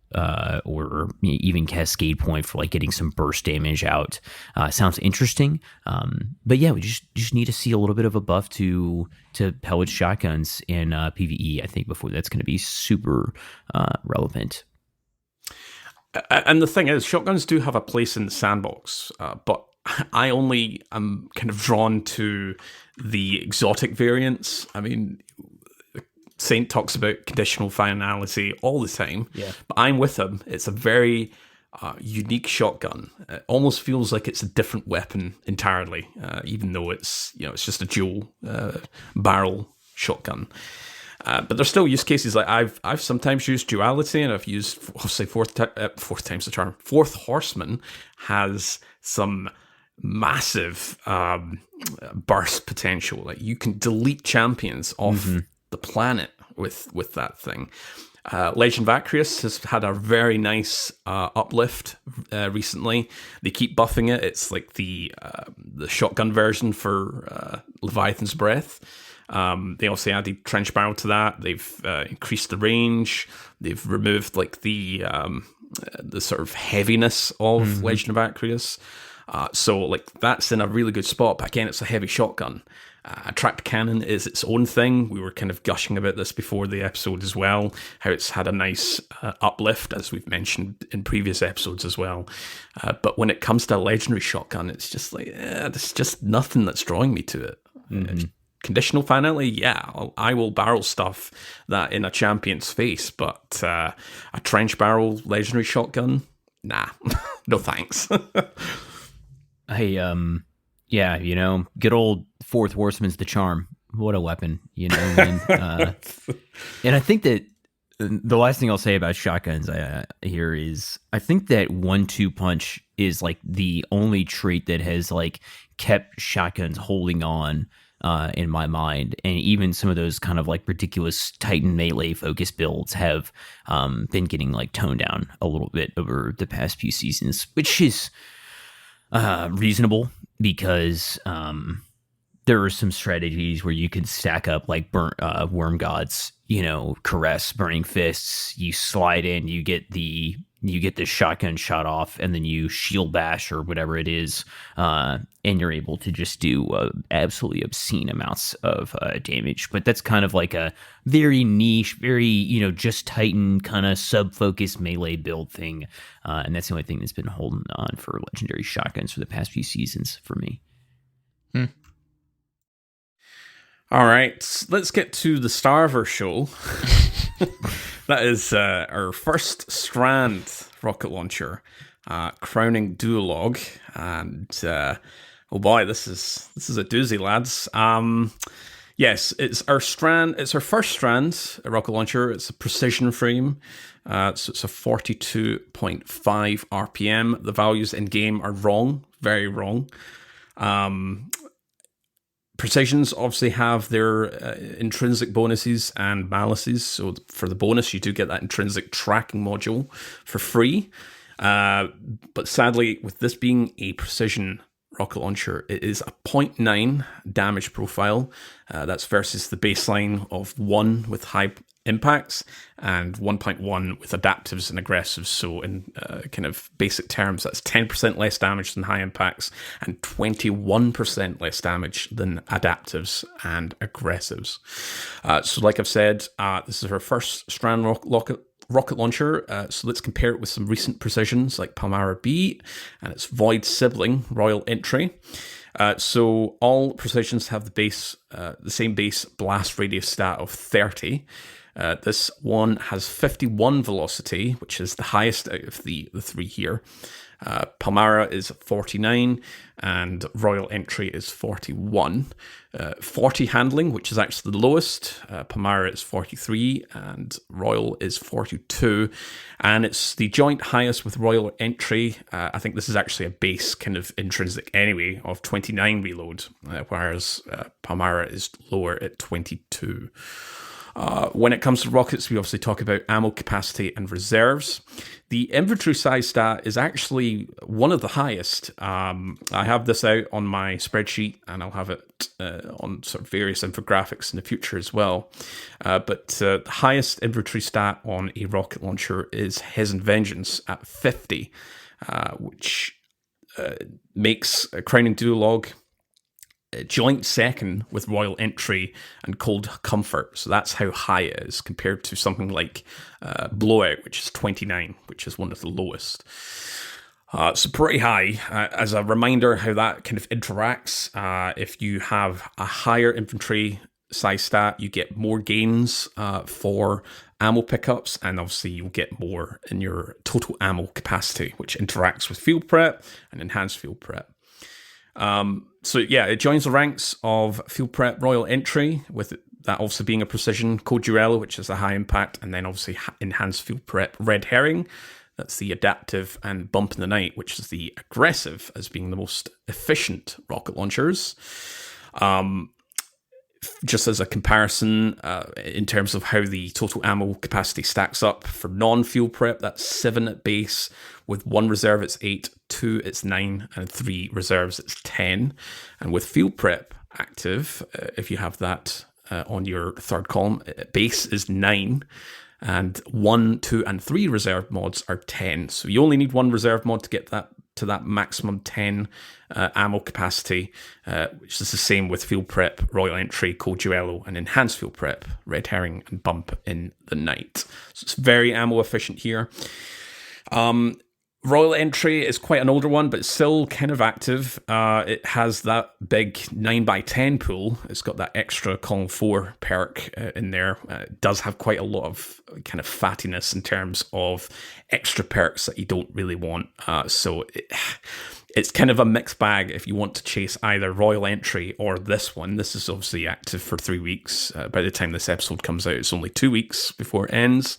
or even Cascade Point for like getting some burst damage out sounds interesting. But yeah, we just need to see a little bit of a buff to pellet shotguns in PvE, I think, before that's going to be super relevant. And the thing is, shotguns do have a place in the sandbox, but I only am kind of drawn to the exotic variants. I mean, Saint talks about conditional finality all the time, but I'm with him. It's a very unique shotgun. It almost feels like it's a different weapon entirely, even though it's just a dual barrel shotgun. But there's still use cases. Like I've sometimes used duality, and I've used, I'll say fourth time's the charm. Fourth Horseman has some massive burst potential. Like you can delete champions off the planet with that thing. Legend Vacrius has had a very nice uplift recently. They keep buffing it. It's like the shotgun version for Leviathan's Breath. They also added Trench Barrel to that. They've increased the range. They've removed like the sort of heaviness of Legend of Vacrius. So like that's in a really good spot. But again, it's a heavy shotgun. Tracked cannon is its own thing. We were kind of gushing about this before the episode as well, how it's had a nice uplift, as we've mentioned in previous episodes as well. But when it comes to a legendary shotgun, it's just like, there's just nothing that's drawing me to it. Conditional finality, yeah, I will barrel stuff that in a champion's face, but a trench barrel legendary shotgun, nah, no thanks. Hey, yeah, good old Fourth Horseman's the charm what a weapon, you know. And I think that the last thing I'll say about shotguns here is I think that 1-2 punch is like the only trait that has like kept shotguns holding on in my mind. And even some of those kind of like ridiculous Titan melee focus builds have been getting like toned down a little bit over the past few seasons, which is reasonable because there are some strategies where you can stack up like Worm God's, you know, Caress, Burning Fists. You slide in, you get the shotgun shot off, and then you shield bash or whatever it is, and you're able to just do absolutely obscene amounts of damage. But that's kind of like a very niche, very, you know, just Titan kind of sub-focused melee build thing, and that's the only thing that's been holding on for legendary shotguns for the past few seasons for me. All right, let's get to the star of our show. That is our first Strand rocket launcher, crowning Duolog, and oh boy, this is a doozy, lads. Yes, it's our first Strand rocket launcher. It's a precision frame, so it's a 42.5 RPM. The values in game are wrong, very wrong. Precisions obviously have their intrinsic bonuses and malices. So for the bonus, you do get that intrinsic tracking module for free. But sadly, with this being a precision rocket launcher, it is a 0.9 damage profile. That's versus the baseline of 1 with high impacts and 1.1 with adaptives and aggressives. So in kind of basic terms, that's 10% less damage than high impacts and 21% less damage than adaptives and aggressives. So like I've said, this is our first Strand rocket launcher, so let's compare it with some recent precisions like Palmyra B and its Void sibling, Royal Entry. So all precisions have the same base blast radius stat of 30. This one has 51 velocity, which is the highest out of the three here. Palmyra is 49 and Royal Entry is 41. 40 handling, which is actually the lowest. Palmyra is 43 and Royal is 42. And it's the joint highest with Royal Entry. I think this is actually a base kind of intrinsic anyway of 29 reload, whereas Palmyra is lower at 22. When it comes to rockets, we obviously talk about ammo capacity and reserves. The inventory size stat is actually one of the highest. I have this out on my spreadsheet, and I'll have it on sort of various infographics in the future as well. But the highest inventory stat on a rocket launcher is His Vengeance at 50, which makes crowning Duolog joint second with Royal Entry and Cold Comfort. So that's how high it is compared to something like Blowout, which is 29, which is one of the lowest. So pretty high. As a reminder how that kind of interacts, if you have a higher infantry size stat, you get more gains for ammo pickups, and obviously you'll get more in your total ammo capacity, which interacts with field prep and enhanced field prep. So yeah, it joins the ranks of Field Prep Royal Entry, with that also being a precision, Codurella, which is a high impact, and then obviously Enhanced Field Prep Red Herring, that's the adaptive, and Bump in the Night, which is the aggressive, as being the most efficient rocket launchers. Just as a comparison, in terms of how the total ammo capacity stacks up for non-field prep, that's 7 at base, with 1 reserve it's 8, 2 it's 9, and 3 reserves it's 10. And with field prep active, if you have that on your third column, base is 9, and 1, 2, and 3 reserve mods are 10. So you only need 1 reserve mod to get that to that maximum 10 ammo capacity, which is the same with Field Prep, Royal Entry, Cold Duello, and Enhanced Field Prep, Red Herring, and Bump in the Night. So it's very ammo efficient here. Royal Entry is quite an older one, but it's still kind of active. It has that big 9x10 pool. It's got that extra column 4 perk in there. It does have quite a lot of kind of fattiness in terms of extra perks that you don't really want. So it's kind of a mixed bag if you want to chase either Royal Entry or this one. This is obviously active for 3 weeks. By the time this episode comes out, it's only 2 weeks before it ends.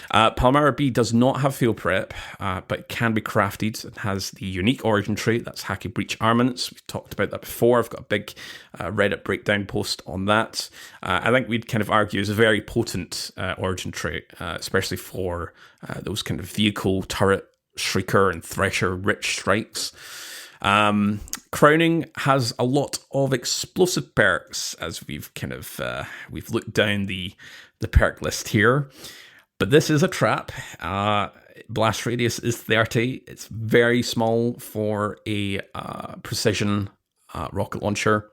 Palmyra B does not have field prep, but it can be crafted. It has the unique origin trait, that's Hacky Breach Armaments. We've talked about that before. I've got a big Reddit breakdown post on that. I think we'd kind of argue is a very potent origin trait, especially for those kind of vehicle, turret, Shrieker, and Thresher rich strikes. Crowning has a lot of explosive perks, as we've kind of we've looked down the perk list here. But this is a trap. Blast radius is 30. It's very small for a precision rocket launcher.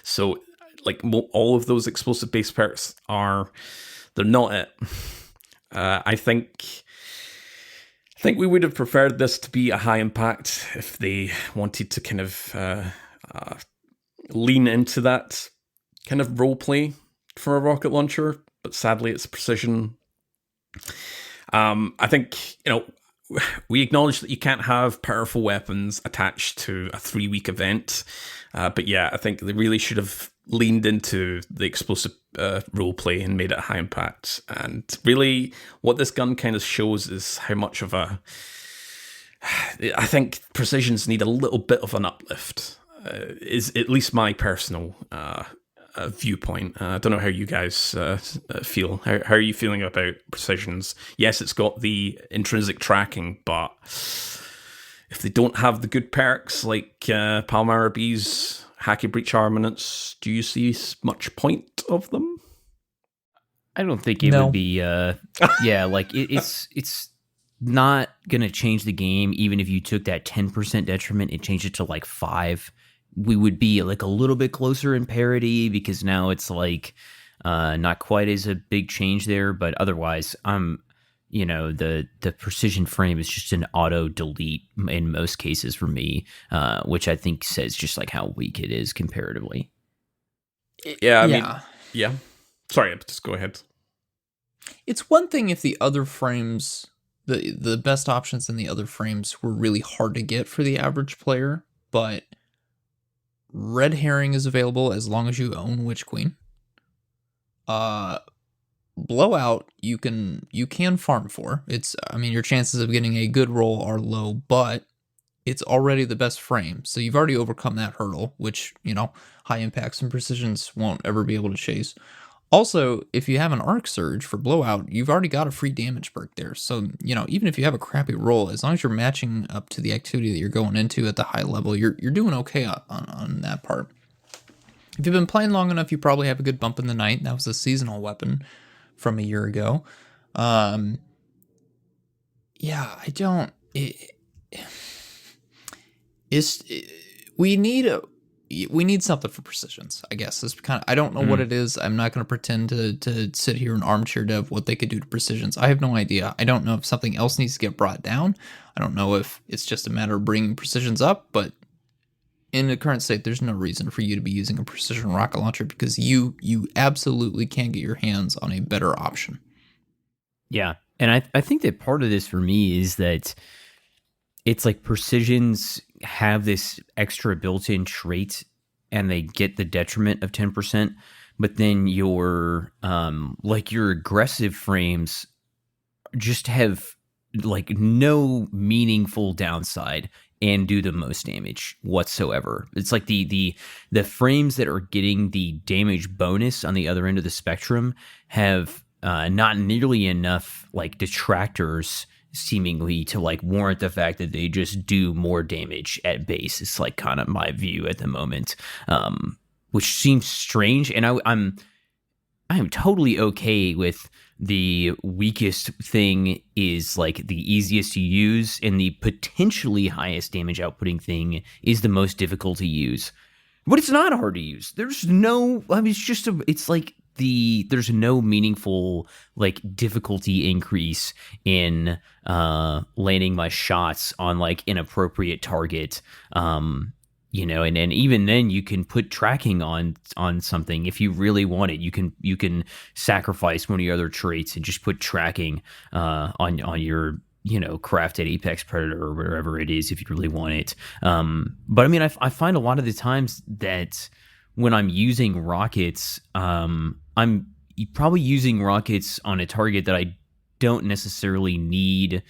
So, like, all of those explosive base perks they're not it. I think we would have preferred this to be a high impact if they wanted to kind of lean into that kind of role play for a rocket launcher. But sadly, it's precision. I think, we acknowledge that you can't have powerful weapons attached to a 3-week event. But yeah, I think they really should have leaned into the explosive roleplay and made it a high impact. And really, what this gun kind of shows is how much of I think precisions need a little bit of an uplift. Is at least my personal viewpoint. I don't know how you guys feel. How are you feeling about precisions? Yes, it's got the intrinsic tracking, but if they don't have the good perks like Palmyra B's Hacky Breach Armaments, do you see much point of them? I don't think it would be. It's not gonna change the game. Even if you took that 10% detriment and changed it to like 5%. We would be like a little bit closer in parity because now it's like not quite as a big change there, but otherwise the precision frame is just an auto delete in most cases for me, which I think says just like how weak it is comparatively. Yeah, I mean, yeah. Sorry, just go ahead. It's one thing if the other frames, the best options in the other frames were really hard to get for the average player, but Red Herring is available as long as you own Witch Queen. Blowout you can farm for. Your chances of getting a good roll are low, but it's already the best frame. So you've already overcome that hurdle, which, high impacts and precisions won't ever be able to chase. Also, if you have an Arc Surge for Blowout, you've already got a free damage perk there. So, even if you have a crappy roll, as long as you're matching up to the activity that you're going into at the high level, you're doing okay on that part. If you've been playing long enough, you probably have a good bump in the night. That was a seasonal weapon from a year ago. We need something for precisions, I guess. I don't know what it is. I'm not going to pretend to sit here and armchair dev what they could do to precisions. I have no idea. I don't know if something else needs to get brought down. I don't know if it's just a matter of bringing precisions up, but in the current state, there's no reason for you to be using a precision rocket launcher because you absolutely can get your hands on a better option. Yeah, and I think that part of this for me is that it's like precisions have this extra built-in trait and they get the detriment of 10%, but then your aggressive frames just have like no meaningful downside and do the most damage whatsoever. It's like the frames that are getting the damage bonus on the other end of the spectrum have not nearly enough like detractors seemingly to like warrant the fact that they just do more damage at base. It's like kind of my view at the moment, which seems strange. And I am totally okay with the weakest thing is like the easiest to use, and the potentially highest damage outputting thing is the most difficult to use. But it's not hard to use. There's no, there's no meaningful like difficulty increase in landing my shots on like an appropriate target. And even then you can put tracking on something if you really want it. You can sacrifice one of your other traits and just put tracking on your crafted Apex Predator or whatever it is if you really want it. But I mean, I find a lot of the times that when I'm using rockets, I'm probably using rockets on a target that I don't necessarily need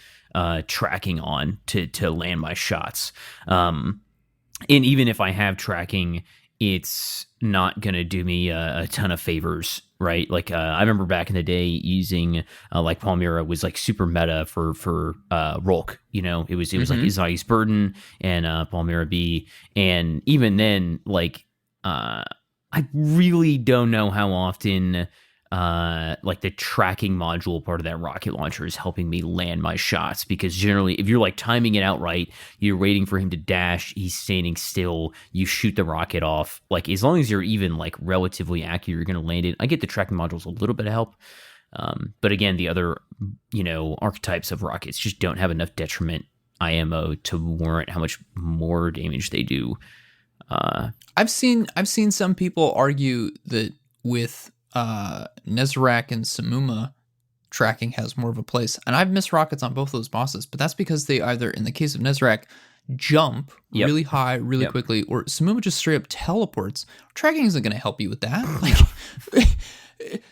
tracking on to land my shots. And even if I have tracking, it's not going to do me a ton of favors, right? Like I remember back in the day using like Palmyra was like super meta for Rolk. It was like Izai's Burden and Palmyra B, and even then, like I really don't know how often like the tracking module part of that rocket launcher is helping me land my shots, because generally if you're like timing it out right, you're waiting for him to dash, he's standing still, you shoot the rocket off, like as long as you're even like relatively accurate, you're going to land it. I get the tracking modules a little bit of help, but again, the other archetypes of rockets just don't have enough detriment IMO to warrant how much more damage they do. I've seen some people argue that with Nezarec and Samuma, tracking has more of a place, and I've missed rockets on both those bosses, but that's because they either, in the case of Nezarec, jump really high really quickly, or Samuma just straight up teleports. Tracking isn't going to help you with that. Like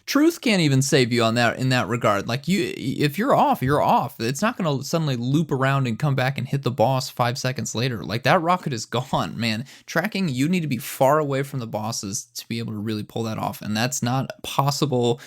Truth can't even save you on that in that regard. Like if you're off, you're off. It's not going to suddenly loop around and come back and hit the boss 5 seconds later. Like that rocket is gone, man. Tracking, you need to be far away from the bosses to be able to really pull that off, and that's not possible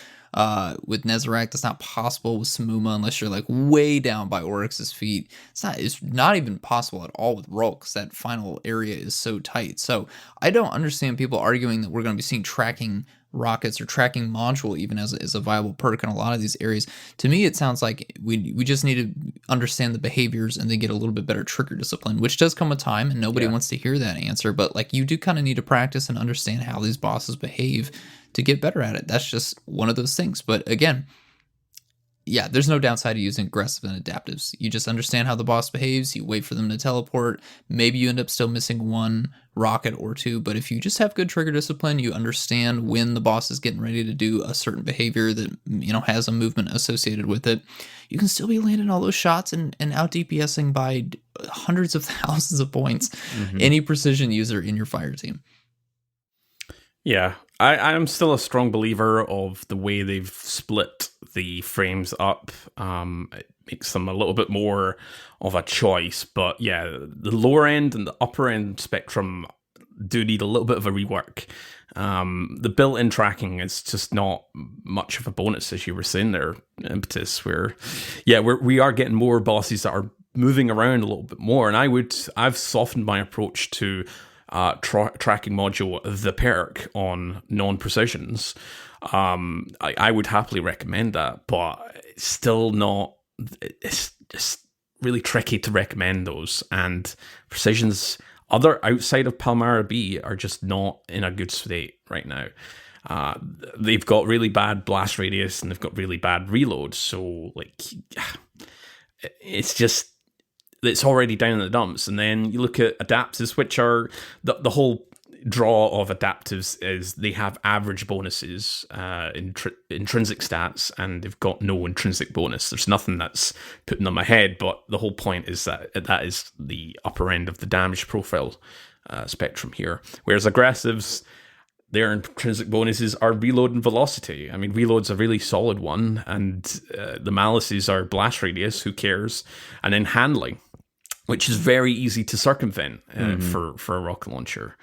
with Nezarec. That's not possible with Samuma unless you're like way down by Oryx's feet. It's not even possible at all with Rolk, because that final area is so tight. So I don't understand people arguing that we're going to be seeing tracking rockets or tracking module even as a viable perk in a lot of these areas. To me, it sounds like we just need to understand the behaviors and then get a little bit better trigger discipline, which does come with time, and nobody wants to hear that answer. But like, you do kind of need to practice and understand how these bosses behave to get better at it. That's just one of those things. But again, yeah, there's no downside to using aggressive and adaptives. You just understand how the boss behaves, you wait for them to teleport, maybe you end up still missing one rocket or two, but if you just have good trigger discipline, you understand when the boss is getting ready to do a certain behavior that has a movement associated with it, you can still be landing all those shots and out DPSing by hundreds of thousands of points any precision user in your fire team. Yeah, I'm still a strong believer of the way they've split the frames up. It makes them a little bit more of a choice. But yeah, the lower end and the upper end spectrum do need a little bit of a rework. The built-in tracking is just not much of a bonus, as you were saying there, Impetus, where we are getting more bosses that are moving around a little bit more. And I've softened my approach to tracking module, the perk, on non-precisions. I would happily recommend that, but it's still not. It's just really tricky to recommend those, and precisions other outside of Palmyra B are just not in a good state right now. They've got really bad blast radius and they've got really bad reload, so like it's already down in the dumps. And then you look at adaptives, which are the whole draw of adaptives is they have average bonuses, intrinsic stats, and they've got no intrinsic bonus. There's nothing that's putting them ahead, but the whole point is that is the upper end of the damage profile spectrum here. Whereas aggressives, their intrinsic bonuses are reload and velocity. I mean, reload's a really solid one, and the malices are blast radius, who cares, and then handling, which is very easy to circumvent for a rocket launcher.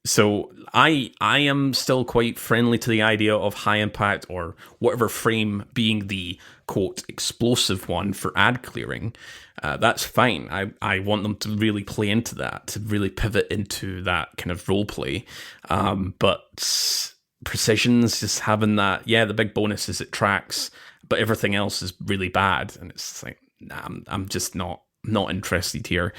So I am still quite friendly to the idea of high impact, or whatever frame being the quote explosive one for ad clearing. That's fine. I want them to really play into that, to really pivot into that kind of role play. But precision's just having that, the big bonus is it tracks, but everything else is really bad. And it's like, nah, I'm just not interested here.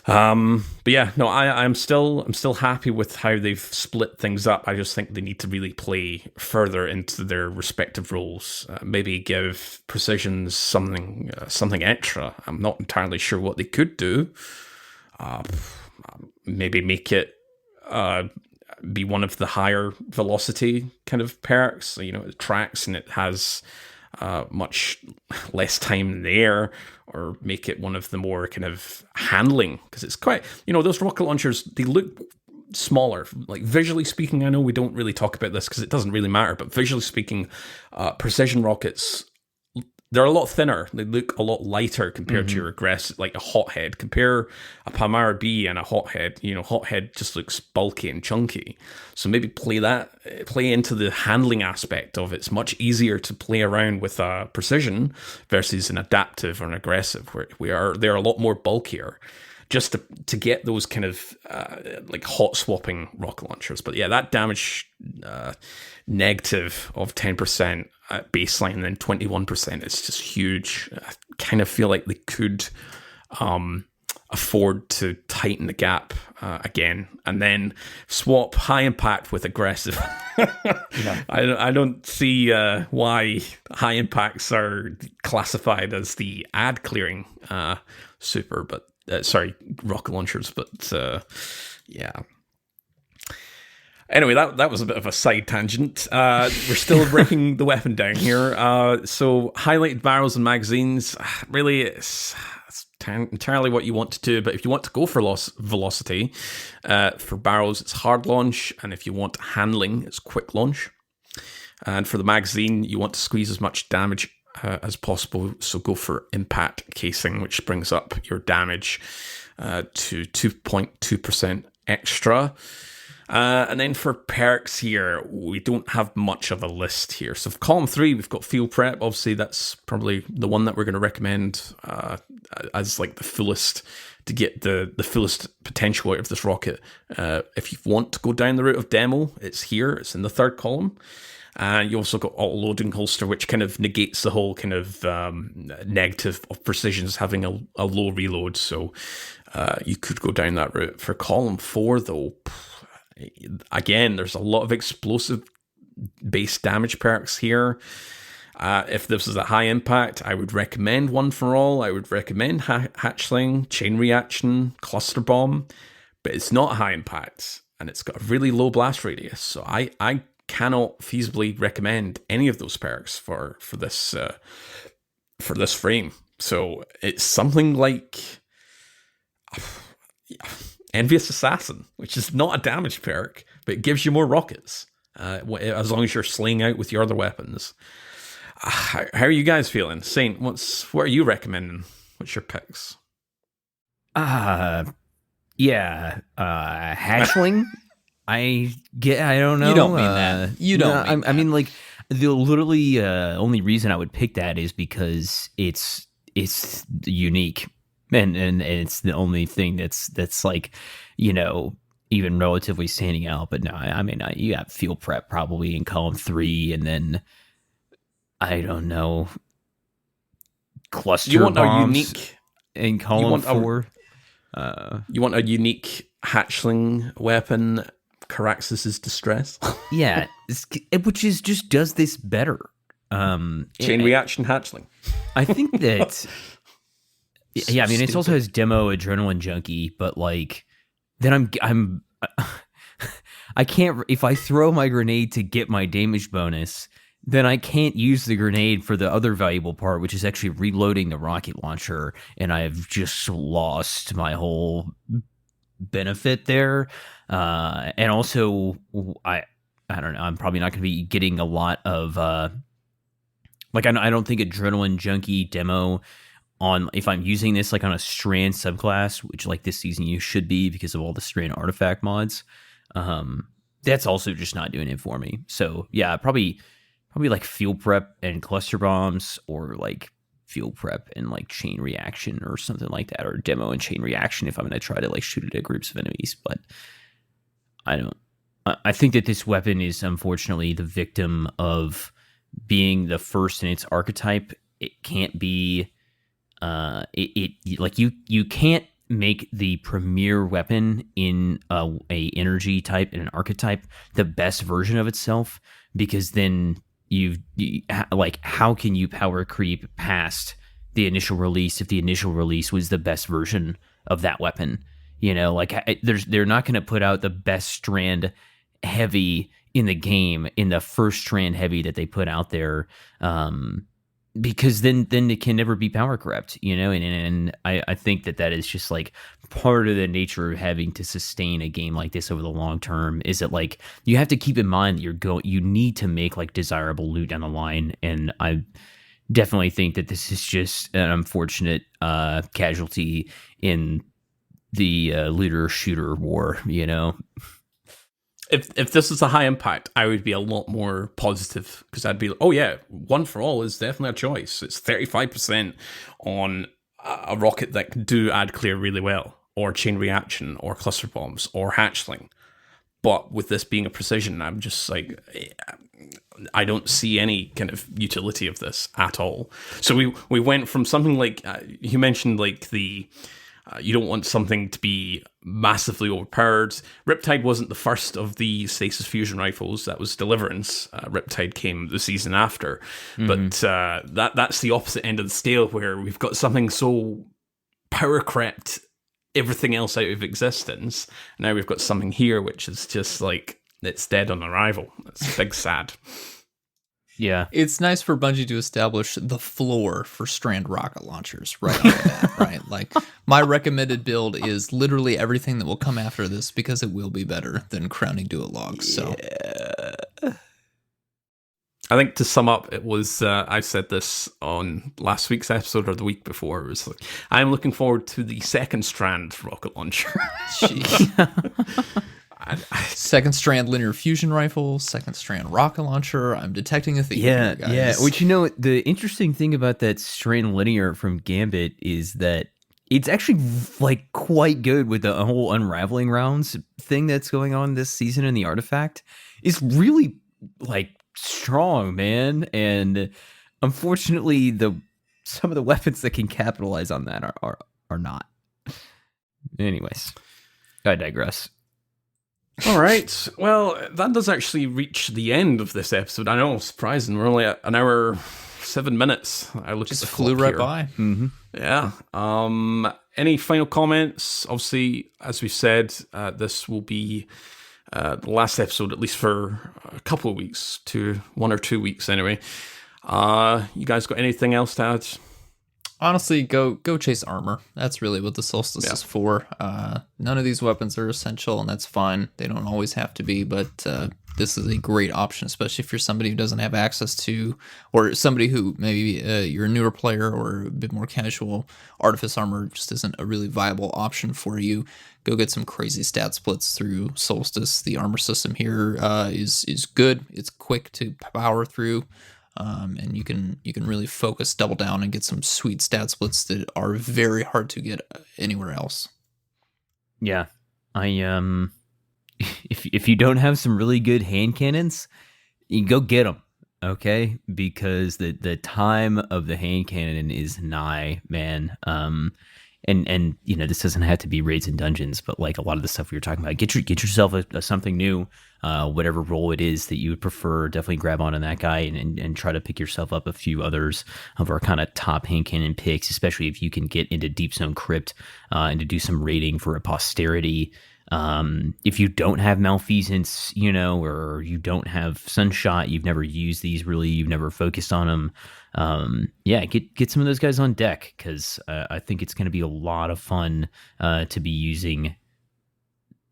But yeah, no, I'm still happy with how they've split things up. I just think they need to really play further into their respective roles. Maybe give precisions something extra. I'm not entirely sure what they could do. Maybe make it be one of the higher velocity kind of perks. It tracks and it has much less time in the air, or make it one of the more kind of handling, because it's quite, those rocket launchers, they look smaller, like visually speaking. I know we don't really talk about this because it doesn't really matter, but visually speaking, precision rockets, they're a lot thinner. They look a lot lighter compared to your aggressive, like a hothead. Compare a Palmyra B and a hothead. Hothead just looks bulky and chunky. So maybe play into the handling aspect of it. It's much easier to play around with precision versus an adaptive or an aggressive, where they're a lot more bulkier, just to get those kind of like hot swapping rocket launchers. But yeah, that damage negative of 10% at baseline and then 21% is just huge. I kind of feel like they could afford to tighten the gap again, and then swap high impact with aggressive. I don't see why high impacts are classified as the ad clearing super, but rocket launchers. But yeah. Anyway, that was a bit of a side tangent. We're still breaking the weapon down here. So highlighted barrels and magazines, really, it's entirely what you want to do. But if you want to go for velocity, for barrels, it's hard launch. And if you want handling, it's quick launch. And for the magazine, you want to squeeze as much damage as possible. So go for impact casing, which brings up your damage to 2.2% extra. And then for perks here, we don't have much of a list here. So for column 3, we've got field prep. Obviously, that's probably the one that we're going to recommend as like the fullest, to get the fullest potential out of this rocket. If you want to go down the route of demo, it's here. It's in the 3rd column. And you also got auto-loading holster, which kind of negates the whole kind of negative of precisions having a low reload. So you could go down that route. For column 4, though, again, there's a lot of explosive base damage perks here. If this is a high impact, I would recommend One for All. I would recommend Hatchling, Chain Reaction, Cluster Bomb, but it's not high impact, and it's got a really low blast radius. So I cannot feasibly recommend any of those perks for this frame. So it's something like Envious Assassin, which is not a damage perk, but it gives you more rockets as long as you're slaying out with your other weapons. How are you guys feeling? Saint, what are you recommending? What's your picks? Hatchling. I don't know. You don't mean that. You don't. I mean, like, the literally only reason I would pick that is because it's unique, and it's the only thing that's like, even relatively standing out. But no, I mean, you got field prep probably in column 3, and then I don't know, cluster bombs in column 4. You want a unique hatchling weapon, Caraxes' Distress? Yeah, which is just does this better. Chain reaction hatchling. I think that. Yeah, I mean, it also has demo adrenaline junkie, but like, then I can't. If I throw my grenade to get my damage bonus, then I can't use the grenade for the other valuable part, which is actually reloading the rocket launcher, and I've just lost my whole benefit there. And also, I don't know. I'm probably not going to be getting a lot of I don't think adrenaline junkie demo on, if I'm using this like on a Strand subclass, which like this season you should be because of all the Strand artifact mods. That's also just not doing it for me. So yeah, probably like field prep and cluster bombs, or like field prep and like chain reaction or something like that, or demo and chain reaction if I'm going to try to like shoot it at groups of enemies. But I think that this weapon is unfortunately the victim of being the first in its archetype. It can't be you can't make the premier weapon in a energy type and an archetype the best version of itself, because then how can you power creep past the initial release if the initial release was the best version of that weapon? They're not going to put out the best Strand heavy in the game in the first Strand heavy that they put out there. because then it can never be power corrupt, and I think that is just like part of the nature of having to sustain a game like this over the long term, is that like you have to keep in mind that you need to make like desirable loot down the line, and I definitely think that this is just an unfortunate casualty in the looter shooter war. If this is a high impact, I would be a lot more positive, because I'd be like, oh yeah, one for all is definitely a choice. It's 35% on a rocket that can do add clear really well, or chain reaction, or cluster bombs, or hatchling. But with this being a precision, I'm just like, I don't see any kind of utility of this at all. So we went from something like, you mentioned like the, you don't want something to be massively overpowered. Riptide wasn't the first of the Stasis fusion rifles. That was Deliverance. Riptide came the season after. Mm-hmm. But that's the opposite end of the scale, where we've got something so power crept everything else out of existence. Now we've got something here which is just like, it's dead on arrival. It's big sad. Yeah. It's nice for Bungie to establish the floor for Strand rocket launchers right off the bat, right? Like, my recommended build is literally everything that will come after this, because it will be better than crowning Duolog. So I think to sum up, it was, I said this on last week's episode or the week before, it was like, I'm looking forward to the second Strand rocket launcher. Second Strand linear fusion rifle, second Strand rocket launcher. I'm detecting a theme here, guys. Yeah. Which, the interesting thing about that Strand linear from Gambit is that it's actually like quite good with the whole unraveling rounds thing that's going on this season in the artifact. It's really like strong, man. And unfortunately, some of the weapons that can capitalize on that are not. Anyways, I digress. All right. Well, that does actually reach the end of this episode. I know, surprising. We're only at an hour 7 minutes. I looked just at the flew clock right here. by. Mm-hmm. Yeah. Any final comments? Obviously, as we said, this will be the last episode, at least for a couple of weeks, to 1 or 2 weeks anyway. You guys got anything else to add? Honestly, go chase armor. That's really what the Solstice is for. None of these weapons are essential, and that's fine. They don't always have to be, but this is a great option, especially if you're somebody who doesn't have access to, or somebody who maybe you're a newer player or a bit more casual. Artifice armor just isn't a really viable option for you. Go get some crazy stat splits through Solstice. The armor system here is good. It's quick to power through. And you can really focus, double down, and get some sweet stat splits that are very hard to get anywhere else. Yeah, if you don't have some really good hand cannons, you can go get them, okay? Because the time of the hand cannon is nigh, man. And this doesn't have to be raids and dungeons, but like a lot of the stuff we were talking about, get yourself a something new, whatever role it is that you would prefer. Definitely grab on that guy and try to pick yourself up a few others of our kind of top hand cannon picks, especially if you can get into Deep Zone Crypt and to do some raiding for a posterity. If you don't have Malfeasance, or you don't have Sunshot, you've never used these really, you've never focused on them. Get some of those guys on deck, because I think it's going to be a lot of fun to be using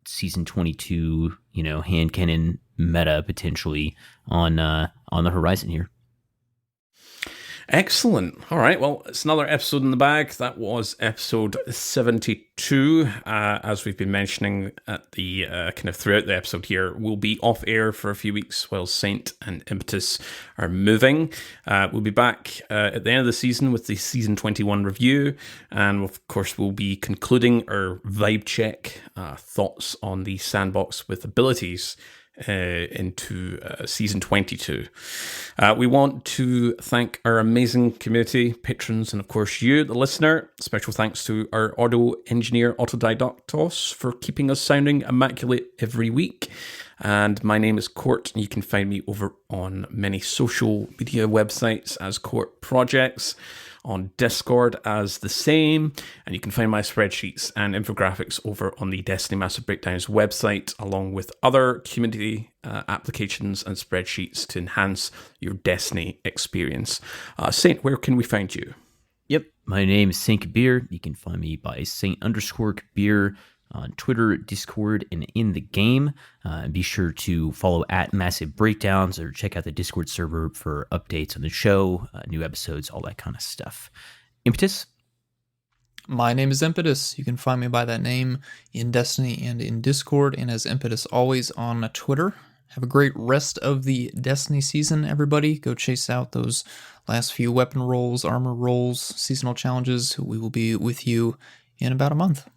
season 22, hand cannon meta potentially on the horizon here. Excellent. All right. Well, it's another episode in the bag. That was episode 72. As we've been mentioning at the kind of throughout the episode here, we'll be off air for a few weeks while Saint and Impetus are moving. We'll be back at the end of the season with the season 21 review. And of course, we'll be concluding our vibe check thoughts on the sandbox with abilities into season 22. We want to thank our amazing community, patrons, and of course you, the listener. Special thanks to our audio engineer, Autodidaktos, for keeping us sounding immaculate every week. And my name is Court, and you can find me over on many social media websites as Court Projects. on Discord as the same. And you can find my spreadsheets and infographics over on the Destiny Massive Breakdowns website, along with other community applications and spreadsheets to enhance your Destiny experience. Saint, where can we find you? Yep, my name is Saint Kabir. You can find me by Saint_Kabir on Twitter, Discord, and in the game. Be sure to follow @Massive Breakdowns or check out the Discord server for updates on the show, new episodes, all that kind of stuff. Impetus? My name is Impetus. You can find me by that name in Destiny and in Discord, and as Impetus always on Twitter. Have a great rest of the Destiny season, everybody. Go chase out those last few weapon rolls, armor rolls, seasonal challenges. We will be with you in about a month.